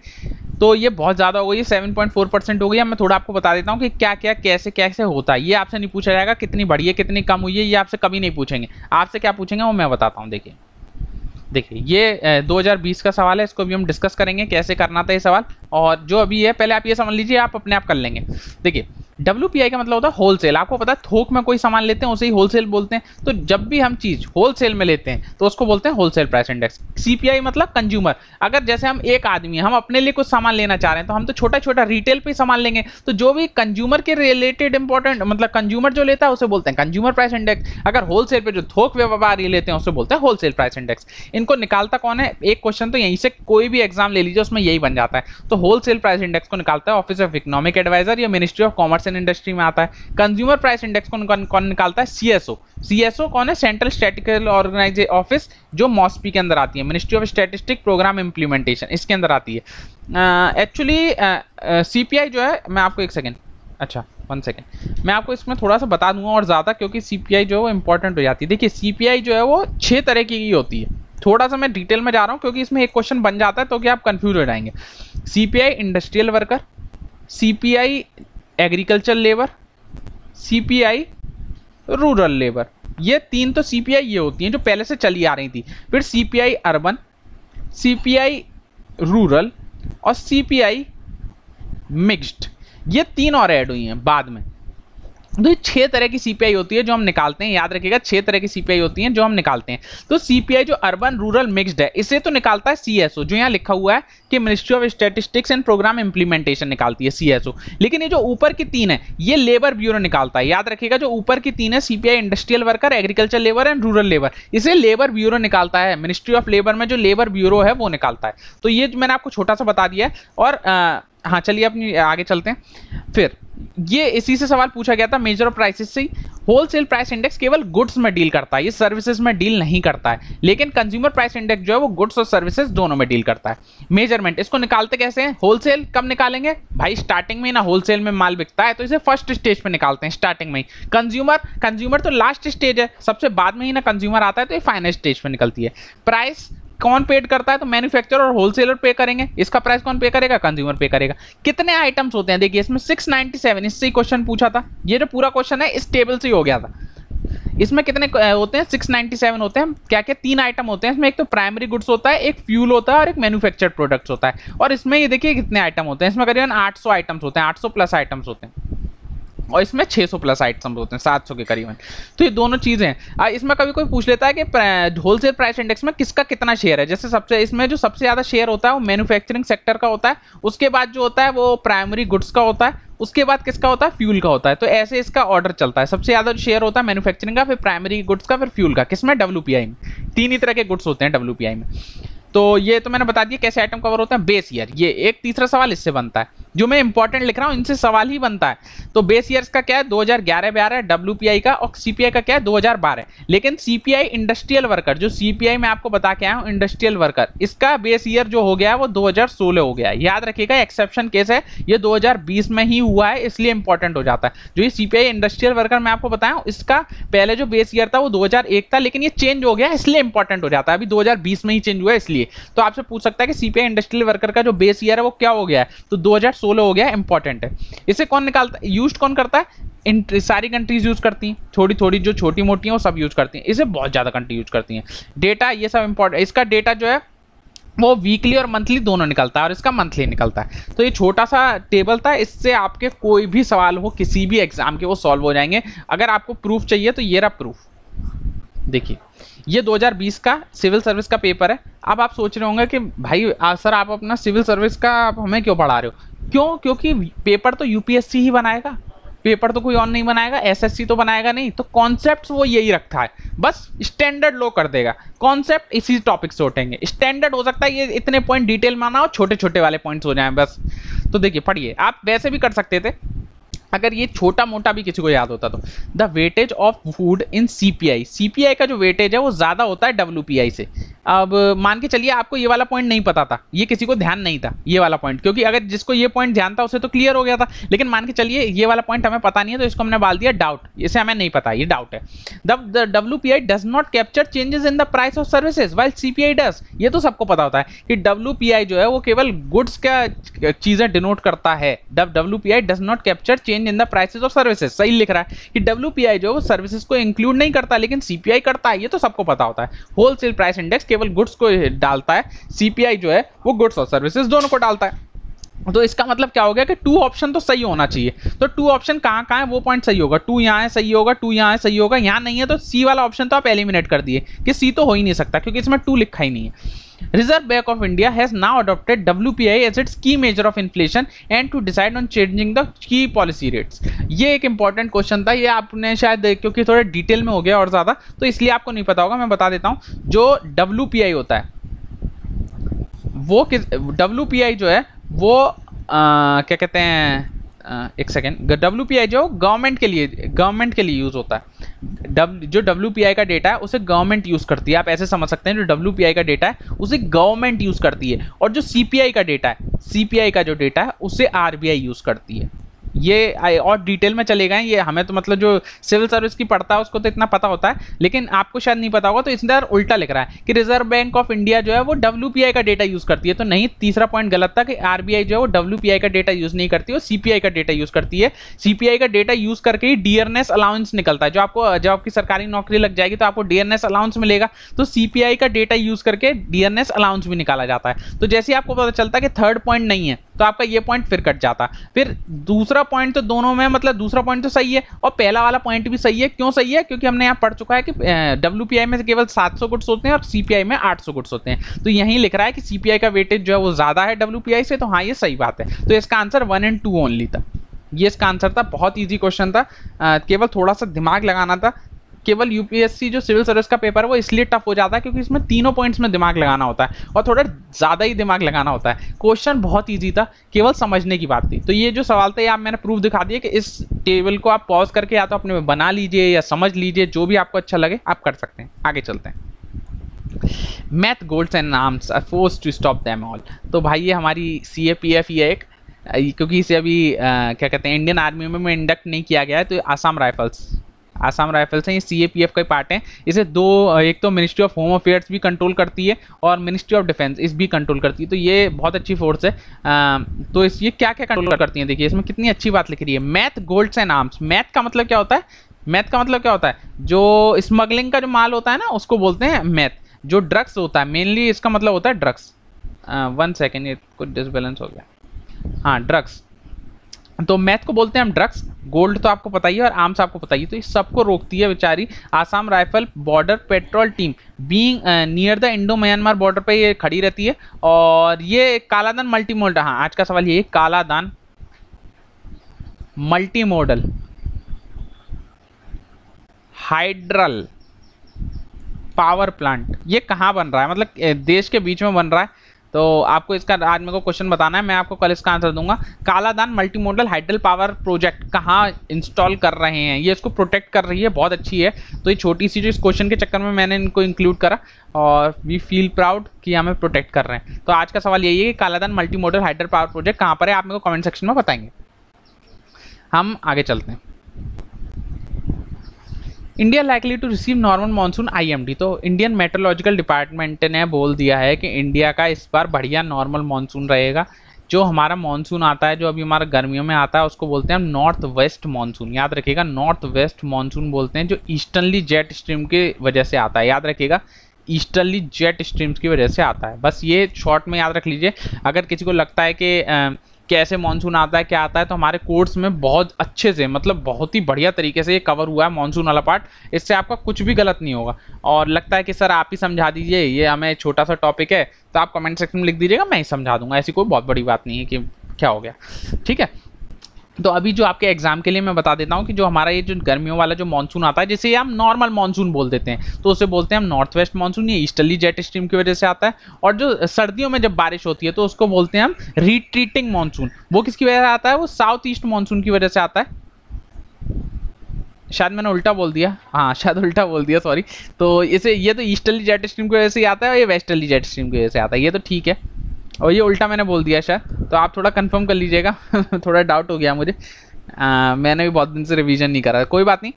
तो ये बहुत ज़्यादा हो गई है, 7.4% हो गई है। मैं थोड़ा आपको बता देता हूँ कि क्या क्या कैसे कैसे होता है। ये आपसे नहीं पूछा जाएगा कितनी बढ़ी है कितनी कम हुई है, ये आपसे कभी नहीं पूछेंगे। आपसे क्या पूछेंगे वो मैं बताता हूँ। देखिए ये 2020 का सवाल है, इसको भी हम डिस्कस करेंगे कैसे करना था ये सवाल। और जो अभी है पहले आप ये समझ लीजिए, आप अपने आप कर लेंगे। देखिए WPI का मतलब होता है होलसेल। आपको पता है थोक में कोई सामान लेते हैं उसे ही होलसेल बोलते हैं। तो जब भी हम चीज होलसेल में लेते हैं तो उसको बोलते हैं होलसेल प्राइस इंडेक्स। CPI मतलब कंज्यूमर। अगर जैसे हम एक आदमी हम अपने लिए कुछ सामान लेना चाह रहे हैं तो हम तो छोटा छोटा रिटेल पे सामान लेंगे। तो जो भी कंज्यूमर के रिलेटेड इंपॉर्टेंट मतलब कंज्यूमर जो लेता है उसे बोलते हैं कंज्यूमर प्राइस इंडेक्स। अगर होलसेल पे जो थोक व्यापारी लेते हैं उसे बोलते हैं होलसेल प्राइस इंडेक्स। इनको निकालता कौन है? एक क्वेश्चन तो यहीं से कोई भी एग्जाम ले लीजिए उसमें यही बन जाता है। तो होलसेल प्राइस इंडेक्स को निकालता है ऑफिस ऑफ इकोनॉमिक एडवाइजर या ministry of commerce and industry में आता है। कंज्यूमर प्राइस इंडेक्स को कौन निकालता है? CSO कौन है? सेंट्रल स्टैटिस्टिकल ऑर्गेनाइजेशन ऑफिस, जो मॉस्पी के अंदर आती है। Ministry of statistic programme implementation इसके अंदर आती है। एक्चुअली CPI जो है, मैं आपको 1 सेकेंड, अच्छा 1 सेकेंड, मैं आपको इसमें थोड़ा सा बता दूंगा और ज़्यादा, क्योंकि CPI जो है वो इंपॉर्टेंट हो जाती है। देखिए CPI जो है वो 6 तरह की होती है। थोड़ा सा मैं डिटेल में जा रहा हूँ क्योंकि इसमें एक क्वेश्चन बन जाता है तो कि आप कंफ्यूज हो जाएंगे। CPI industrial worker, CPI agriculture labour, CPI rural labour. ये 3 तो CPI ये होती हैं जो पहले से चली आ रही थी। फिर CPI अर्बन, CPI रूरल और CPI मिक्स्ड, ये 3 और ऐड हुई हैं बाद में। तो ये 6 तरह की CPI होती है जो हम निकालते हैं। याद रखिएगा 6 तरह की CPI होती हैं जो हम निकालते हैं। तो CPI जो अर्बन रूरल मिक्स्ड है इसे तो निकालता है CSO, जो यहाँ लिखा हुआ है कि ministry of statistics and programme implementation निकालती है CSO। लेकिन ये जो ऊपर की 3 है ये लेबर ब्यूरो निकालता है। याद रखिएगा जो ऊपर की 3 है CPI industrial worker, agriculture labour and rural labour, इसे लेबर ब्यूरो निकालता है। मिनिस्ट्री ऑफ लेबर में जो लेबर ब्यूरो है वो निकालता है। तो ये मैंने आपको छोटा सा बता दिया है। और हाँ चलिए अपनी आगे चलते हैं। फिर ये इसी से सवाल पूछा गया था मेजर ऑफ प्राइसेस से। होलसेल प्राइस इंडेक्स केवल गुड्स में डील करता है, ये सर्विसेज में डील नहीं करता है। लेकिन कंज्यूमर प्राइस इंडेक्स जो है वो गुड्स और सर्विसेज दोनों में डील करता है। मेजरमेंट इसको निकालते कैसे हैं? होलसेल कब निकालेंगे भाई? स्टार्टिंग में ना होलसेल में माल बिकता है तो इसे फर्स्ट स्टेज पे निकालते हैं, स्टार्टिंग में ही। कंज्यूमर तो लास्ट स्टेज है, सबसे बाद में ही ना कंज्यूमर आता है तो ये फाइनल स्टेज पे निकलती है। प्राइस कौन पेड करता है? तो मैन्युफैक्चरर और होलसेलर पे करेंगे। इसका प्राइस कौन पे करेगा? कंज्यूमर पे करेगा। कितने आइटम्स होते हैं? देखिए इसमें 697, इससे ही क्वेश्चन पूछा था। ये जो पूरा क्वेश्चन है इस टेबल से ही हो गया था। इसमें कितने होते हैं? 697 होते हैं। क्या क्या 3 आइटम होते हैं इसमें, एक तो प्राइमरी गुड्स होता है, एक फ्यूल होता है और एक मैन्युफैक्चर्ड प्रोडक्ट्स होता है। और इसमें ये देखिए कितने आइटम होते हैं, इसमें करीबन 800 आइटम्स होते हैं, 800 प्लस आइटम्स होते हैं। और इसमें 600 प्लस आइटम्स होते हैं, 700 के करीबन। तो ये दोनों चीजें हैं। इसमें कभी कोई पूछ लेता है कि होलसेल प्राइस इंडेक्स में किसका कितना शेयर है। जैसे इसमें जो सबसे ज्यादा शेयर होता है वो मैन्युफैक्चरिंग सेक्टर का होता है, उसके बाद जो होता है वो प्राइमरी गुड्स का होता है, उसके बाद किसका होता है? फ्यूल का होता है। तो ऐसे इसका ऑर्डर चलता है। सबसे ज्यादा शेयर होता है मैन्युफैक्चरिंग का, फिर प्राइमरी गुड्स का, फिर फ्यूल का। किसमें? WPI में। 3 ही तरह के गुड्स होते हैं WPI में। तो ये तो मैंने बता दिया कैसे आइटम कवर होता है। बेस ईयर, ये एक तीसरा सवाल इससे बनता है। जो मैं इंपॉर्टेंट लिख रहा हूं इनसे सवाल ही बनता है। तो बेस ईयर्स का क्या है? 2011-12 WPI का, और CPI का क्या है? 2012। लेकिन CPI इंडस्ट्रियल वर्कर, जो CPI में आपको बता के आया हूं इंडस्ट्रियल वर्कर, इसका बेस ईयर जो हो गया है वो 2016 हो गया है। याद रखिएगा एक्सेप्शन केस है, ये 2020 में ही हुआ है इसलिए इंपॉर्टेंट हो जाता है। जो ये CPI इंडस्ट्रियल वर्कर मैं आपको बताया इसका पहले जो बेस ईयर था वो 2001 था, लेकिन ये चेंज हो गया इसलिए इंपॉर्टेंट हो जाता है। अभी 2020 में ही चेंज हुआ है इसलिए। तो आपसे पूछ सकता है कि CPI इंडस्ट्रियल वर्कर का जो बेस ईयर है वो क्या हो गया है? तो 2016 हो गया, इंपॉर्टेंट है। इसे कौन निकालता है? यूज कौन करता है? सारी कंट्रीज यूज करती हैं, थोड़ी थोड़ी जो छोटी मोटी हैं वो सब यूज करती हैं। इसे बहुत ज्यादा कंट्री यूज करती हैं। डेटा ये सब इंपॉर्टेंट, इसका डेटा जो है वो वीकली और मंथली दोनों निकलता है और इसका मंथली निकलता है। तो ये छोटा सा टेबल था, इससे आपके कोई भी सवाल हो किसी भी एग्जाम के वो सॉल्व हो जाएंगे। अगर आपको प्रूफ चाहिए तो ये रहा प्रूफ, देखिए ये 2020 का सिविल सर्विस का पेपर है। अब आप सोच रहे होंगे कि भाई सर आप अपना सिविल सर्विस का आप हमें क्यों पढ़ा रहे हो? क्यों? क्योंकि पेपर तो यूपीएससी ही बनाएगा, पेपर तो कोई और नहीं बनाएगा, एसएससी तो बनाएगा नहीं। तो कॉन्सेप्ट्स वो यही रखा है, बस स्टैंडर्ड लो कर देगा, कॉन्सेप्ट इसी टॉपिक से उठेंगे। स्टैंडर्ड हो सकता है ये इतने पॉइंट डिटेल में ना हो, छोटे छोटे वाले पॉइंट्स हो जाएं बस। तो देखिए पढ़िए, आप वैसे भी कर सकते थे अगर ये छोटा मोटा भी किसी को याद होता तो। The weightage of food in CPI, CPI का जो वेटेज है वो ज्यादा होता है डब्ल्यूपीआई से। अब मान के चलिए आपको ये वाला पॉइंट नहीं पता था, ये किसी को ध्यान नहीं था ये वाला पॉइंट, क्योंकि अगर जिसको ये पॉइंट ध्यान था उसे तो क्लियर हो गया था। लेकिन मान के चलिए ये वाला पॉइंट हमें पता नहीं है तो इसको हमने डाल दिया डाउट, इसे हमें नहीं पता, ये डाउट है। The WPI does not capture changes in the price of services while CPI does. ये तो सबको पता होता है कि डब्ल्यूपीआई जो है वो केवल गुड्स का चीजें डिनोट करता है। WPI does not capture change in the prices of services, सही लिख रहा है कि डब्ल्यूपीआई जो है वो सर्विसेज को इंक्लूड नहीं करता, लेकिन सीपीआई करता है, ये तो सबको पता होता है। होलसेल प्राइस इंडेक्स केवल गुड्स को डालता है, सीपीआई जो है वो गुड्स और सर्विसेज दोनों को डालता है। तो इसका मतलब क्या हो गया कि 2 ऑप्शन तो सही होना चाहिए। तो 2 ऑप्शन कहाँ कहाँ है वो पॉइंट सही होगा, 2 यहाँ है सही होगा, 2 यहाँ है सही होगा, यहाँ नहीं है तो सी वाला ऑप्शन तो आप एलिमिनेट कर दिए कि सी तो हो ही नहीं सकता क्योंकि इसमें 2 लिखा ही नहीं है। Reserve Bank of India has now adopted WPI as its key measure of inflation and to decide on changing the key policy rates। ये एक इंपॉर्टेंट क्वेश्चन था, ये आपने शायद क्योंकि थोड़े डिटेल में हो गया और ज़्यादा तो इसलिए आपको नहीं पता होगा, मैं बता देता हूँ। जो WPI होता है वो किस, WPI जो है वो क्या कहते हैं, एक सेकेंड, WPI जो गवर्नमेंट के लिए यूज होता है। जो WPI का डेटा है उसे गवर्नमेंट यूज करती है, आप ऐसे समझ सकते हैं। जो WPI का डेटा है उसे गवर्नमेंट यूज करती है और जो CPI का डेटा है, CPI का जो डेटा है उसे RBI यूज करती है। ये और डिटेल में चले गए, ये हमें तो मतलब जो सिविल सर्विस की पढ़ता है उसको तो इतना पता होता है, लेकिन आपको शायद नहीं पता होगा। तो इसमें उल्टा लिख रहा है कि रिजर्व बैंक ऑफ इंडिया जो है वो WPI का डेटा यूज करती है, तो नहीं, तीसरा पॉइंट गलत था कि RBI जो है वो WPI का डेटा यूज नहीं करती है, CPI का डेटा यूज करती है। CPI का डेटा यूज करके ही डियरनेस अलाउंस निकलता है। जब आपकी सरकारी नौकरी लग जाएगी तो आपको डियरनेस अलाउंस मिलेगा, तो CPI का डेटा यूज करके डियरनेस अलाउंस भी निकाला जाता है। तो जैसे आपको पता चलता है कि थर्ड पॉइंट नहीं है तो आपका ये पॉइंट फिर कट जाता। फिर दूसरा पॉइंट तो दोनों में मतलब दूसरा पॉइंट तो सही है और पहला वाला पॉइंट भी सही है। क्यों सही है? क्योंकि हमने यहाँ पढ़ चुका है कि WPI में से केवल 700 गुड्स होते हैं और CPI में 800 गुड्स होते हैं। तो यहीं लिख रहा है कि CPI का वेटेज जो है वो ज्यादा है WPI से, तो हाँ ये सही बात है। तो इसका आंसर 1 और 2 ओनली था, ये इसका आंसर था। बहुत ईजी क्वेश्चन था, केवल थोड़ा सा दिमाग लगाना था। केवल यूपीएससी जो सिविल सर्विस का पेपर है वो इसलिए टफ हो जाता है क्योंकि इसमें तीनों पॉइंट्स में दिमाग लगाना होता है और थोड़ा ज़्यादा ही दिमाग लगाना होता है। क्वेश्चन बहुत इजी था, केवल समझने की बात थी। तो ये जो सवाल था ये आप मैंने प्रूफ दिखा दिया कि इस टेबल को आप पॉज करके या तो अपने में बना लीजिए या समझ लीजिए, जो भी आपको अच्छा लगे आप कर सकते हैं। आगे चलते हैं। Math goals and arms are forced to stop them all. तो भाई ये हमारी CAPF ही है एक, क्योंकि इसे अभी क्या कहते हैं इंडियन आर्मी में इंडक्ट नहीं किया गया है। तो आसाम राइफल्स हैं, ये CAPF का पार्ट है। इसे एक तो मिनिस्ट्री ऑफ होम अफेयर्स भी कंट्रोल करती है और मिनिस्ट्री ऑफ डिफेंस इस भी कंट्रोल करती है। तो ये बहुत अच्छी फोर्स है। तो ये क्या क्या कंट्रोल करती है, देखिए इसमें कितनी अच्छी बात लिख रही है। Math golds and arms, math का मतलब क्या होता है? मैथ का मतलब क्या होता है? जो स्मगलिंग का जो माल होता है ना उसको बोलते हैं मैथ। जो ड्रग्स होता है मेनली इसका मतलब होता है ड्रग्स। 1 सेकेंड, ये कुछ डिसबैलेंस हो गया। हाँ ड्रग्स, तो मैथ को बोलते हैं हम ड्रग्स। गोल्ड तो आपको पता ही है और आर्म्स आपको पता ही है। तो इस सबको रोकती है बेचारी Assam rifle border patrol team being near the Indo Myanmar border पे ये खड़ी रहती है। और ये कालादान मल्टी मॉडल, हाँ आज का सवाल ये Kaladan multi modal hydel power plant ये कहाँ बन रहा है, मतलब देश के बीच में बन रहा है। तो आपको इसका आज मेरे को क्वेश्चन बताना है, मैं आपको कल इसका आंसर दूंगा। Kaladan multi modal hydel power project कहाँ इंस्टॉल कर रहे हैं, ये इसको प्रोटेक्ट कर रही है, बहुत अच्छी है। तो ये छोटी सी जो इस क्वेश्चन के चक्कर में मैंने इनको इंक्लूड करा और वी फील प्राउड कि हमें प्रोटेक्ट कर रहे हैं। तो आज का सवाल यही है कि Kaladan multi modal hydel power project कहाँ पर है, आप मेरे को कमेंट सेक्शन में बताएंगे। हम आगे चलते हैं। India likely to receive normal monsoon IMD। तो इंडियन मेट्रोलॉजिकल डिपार्टमेंट ने बोल दिया है कि इंडिया का इस बार बढ़िया नॉर्मल मानसून रहेगा। जो हमारा मानसून आता है जो अभी हमारा गर्मियों में आता है उसको बोलते हैं हम नॉर्थ वेस्ट मानसून। याद रखिएगा नॉर्थ वेस्ट मानसून बोलते हैं, जो ईस्टर्नली जेट स्ट्रीम की वजह से आता है। याद रखिएगा ईस्टर्ली जेट स्ट्रीम्स की वजह से आता है। बस ये शॉर्ट में याद रख लीजिए। अगर किसी को लगता है कि कैसे मानसून आता है क्या आता है, तो हमारे कोर्स में बहुत अच्छे से, मतलब बहुत ही बढ़िया तरीके से ये कवर हुआ है मानसून वाला पार्ट। इससे आपका कुछ भी गलत नहीं होगा। और लगता है कि सर आप ही समझा दीजिए, ये हमें छोटा सा टॉपिक है, तो आप कमेंट सेक्शन में लिख दीजिएगा, मैं ही समझा दूंगा। ऐसी कोई बहुत बड़ी बात नहीं है कि क्या हो गया, ठीक है। तो अभी जो आपके एग्जाम के लिए मैं बता देता हूँ कि जो हमारा ये जो गर्मियों वाला जो मानसून आता है, जिसे ये हम नॉर्मल मानसून बोल देते हैं, तो उसे बोलते हैं हम नॉर्थ वेस्ट मानसून। ये ईस्टर्ली जेट स्ट्रीम की वजह से आता है। और जो सर्दियों में जब बारिश होती है तो उसको बोलते हैं हम रिट्रीटिंग मानसून। वो किसकी वजह से आता है? वो साउथ ईस्ट मानसून की वजह से आता है। शायद मैंने उल्टा बोल दिया, हाँ शायद उल्टा बोल दिया, सॉरी। तो इसे ये तो ईस्टर्ली जेट स्ट्रीम की वजह से आता है और ये वेस्टर्ली जेट स्ट्रीम की वजह से आता है, ये तो ठीक है। और ये उल्टा मैंने बोल दिया शायद, तो आप थोड़ा कंफर्म कर लीजिएगा। थोड़ा डाउट हो गया मुझे, मैंने भी बहुत दिन से रिवीजन नहीं करा, कोई बात नहीं।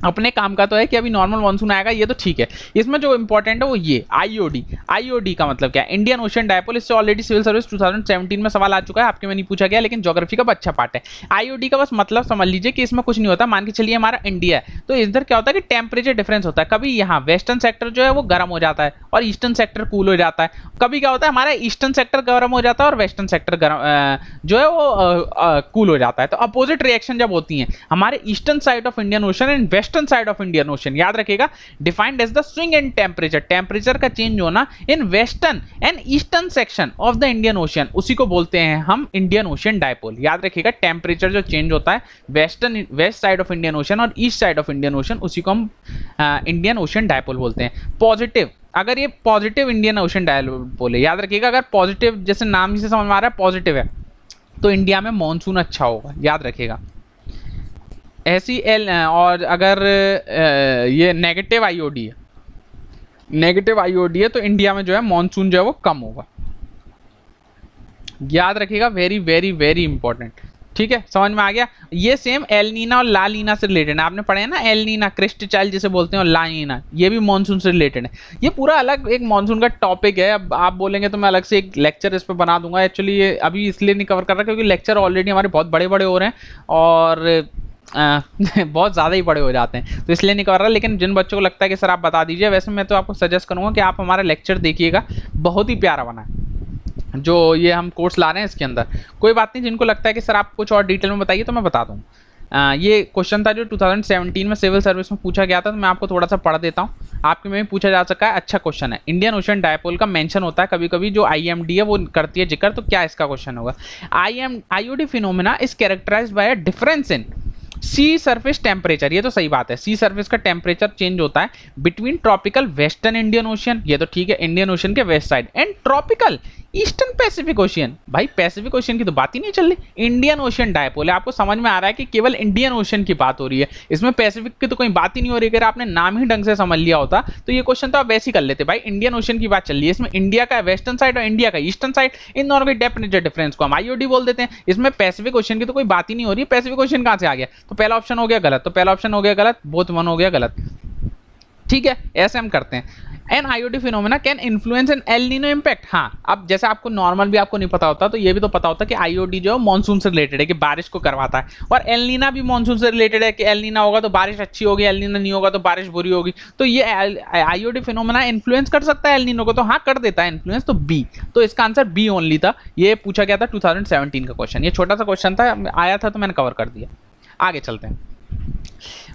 अपने काम का तो है कि अभी नॉर्मल मानसून आएगा, ये तो ठीक है। इसमें जो इंपॉर्टेंट है वो ये आईओडी। आईओडी का मतलब क्या है? Indian ocean dipole. इससे ऑलरेडी सिविल सर्विस 2017 में सवाल आ चुका है, आपके में नहीं पूछा गया, लेकिन ज्योग्राफी का अच्छा पार्ट है। आईओडी का बस मतलब समझ लीजिए कि इसमें कुछ नहीं होता। मान के चलिए हमारा इंडिया है, तो इधर क्या होता है कि टेम्परेचर डिफरेंस होता है। कभी यहाँ वेस्टर्न सेक्टर जो है वो गर्म हो जाता है और ईस्टर्न सेक्टर कूल हो जाता है। कभी क्या होता है, हमारा ईस्टर्न सेक्टर गर्म हो जाता है और वेस्टर्न सेक्टर जो है वो कूल हो जाता है। तो अपोजिट रिएक्शन जब होती है हमारे eastern side of Indian ocean and western side of Indian ocean, याद रखिएगा, defined as the swing in temperature. Temperature का चेंज होना in western and eastern section of the Indian ocean, उसी को बोलते हैं हम इंडियन ओशन डायपोल। याद रखिएगा, टेम्परेचर जो चेंज होता है west side of Indian ocean और east side of Indian ocean, उसी को हम इंडियन ओशन डायपोल बोलते हैं। पॉजिटिव, अगर ये पॉजिटिव इंडियन ओशन डायपोल है, याद रखिएगा, अगर पॉजिटिव जैसे नाम से समझ में आ रहा है पॉजिटिव है, तो इंडिया में मानसून अच्छा होगा, याद रखिएगा। ऐसी और अगर ये नेगेटिव आईओडी है, नेगेटिव आईओडी है, तो इंडिया में जो है मानसून जो है वो कम होगा, याद रखिएगा। वेरी वेरी वेरी इंपॉर्टेंट, ठीक है, समझ में आ गया। ये सेम एल नीना और ला नीना से रिलेटेड है, आपने पढ़े हैं ना, एल नीना क्रिस्ट चाइल्ड जिसे बोलते हैं और ला नीना, ये भी मानसून से रिलेटेड है। ये पूरा अलग एक मानसून का टॉपिक है। अब आप बोलेंगे तो मैं अलग से एक लेक्चर इस पर बना दूंगा। एक्चुअली ये अभी इसलिए नहीं कवर कर रहा क्योंकि लेक्चर ऑलरेडी हमारे बहुत बड़े बड़े हो रहे हैं और बहुत ज़्यादा ही बड़े हो जाते हैं, तो इसलिए नहीं कर रहा। लेकिन जिन बच्चों को लगता है कि सर आप बता दीजिए, वैसे मैं तो आपको सजेस्ट करूंगा कि आप हमारा लेक्चर देखिएगा, बहुत ही प्यारा बना है जो ये हम कोर्स ला रहे हैं इसके अंदर। कोई बात नहीं, जिनको लगता है कि सर आप कुछ और डिटेल में बताइए तो मैं बता दूँ। ये क्वेश्चन था जो 2017 में सिविल सर्विस में पूछा गया था, तो मैं आपको थोड़ा सा पढ़ देता हूँ, आपके में भी पूछा जा सका है। अच्छा क्वेश्चन है। इंडियन ओशन डायपोल का मेंशन होता है कभी कभी, जो आईएमडी है वो करती है जिक्र, तो क्या इसका क्वेश्चन होगा? IOD phenomena is characterized by a difference in sea surface temperature. ये तो सही बात है, सी सरफेस का टेम्परेचर चेंज होता है between tropical western Indian ocean, ये तो ठीक है, इंडियन ओशन के west side, and tropical eastern Pacific ocean. भाई पैसिफिक ओशियन की तो बात ही नहीं चल रही, इंडियन ओशन डायपोल है। आपको समझ में आ रहा है कि केवल इंडियन ओशन की बात हो रही है, इसमें पैसिफिक की तो कोई बात ही नहीं हो रही। अगर आपने नाम ही ढंग से समझ लिया होता तो ये क्वेश्चन तो आप वैसे ही कर लेते। भाई इंडियन ओशन की बात चल रही है, इसमें इंडिया का वेस्टर्न साइड और इंडिया का ईस्टर्न साइड, इन दोनों के टेम्परेचर डिफरेंस को हम आईओडी बोल देते हैं। इसमें पैसिफिक ओशन की तो कोई बात ही नहीं हो रही है, पैसिफिक ओशन कहां से आ गया? तो पहला ऑप्शन हो गया गलत, तो पहला ऑप्शन हो गया गलत, बोथ वन हो गया गलत, ठीक है। ऐसे हम करते हैं। An IOD phenomena can influence El Nino नीनो इम्पैक्ट। हाँ, अब जैसे आपको नॉर्मल भी आपको नहीं पता होता, तो ये भी तो पता होता कि आईओडी जो है मानसून से रिलेटेड है, कि बारिश को करवाता है, और एल नीना भी मानसून से रिलेटेड है कि एल नीना होगा तो बारिश अच्छी होगी, एल नीना नहीं होगा तो बारिश बुरी होगी। तो ये आईओडी फिनोमेना इन्फ्लुएंस कर सकता है एल नीनो को, तो हाँ कर देता है इन्फ्लुएंस, तो बी। तो इसका आंसर बी ओनली था। ये पूछा गया था 2017 का क्वेश्चन, ये छोटा सा क्वेश्चन था, आया था तो मैंने कवर कर दिया। आगे चलते हैं।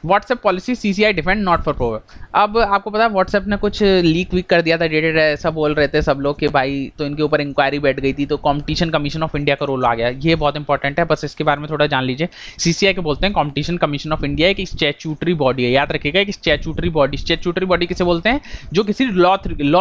WhatsApp policy CCI defend not for probe. अब आपको पता है व्हाट्सएप ने कुछ लीक वीक कर दिया था, डेटेड ऐसा बोल रहे थे सब लोग कि भाई, तो इनके ऊपर इंक्वायरी बैठ गई थी, तो कंपटीशन कमीशन ऑफ इंडिया का रोल आ गया। ये बहुत इंपॉर्टेंट है, बस इसके बारे में थोड़ा जान लीजिए। सीसीआई को बोलते हैं कंपटीशन कमीशन ऑफ इंडिया, एक स्टैट्यूटरी बॉडी है, याद रखिएगा, एक स्टैट्यूटरी बॉडी। स्टैट्यूटरी बॉडी किसे बोलते हैं? जो किसी लॉ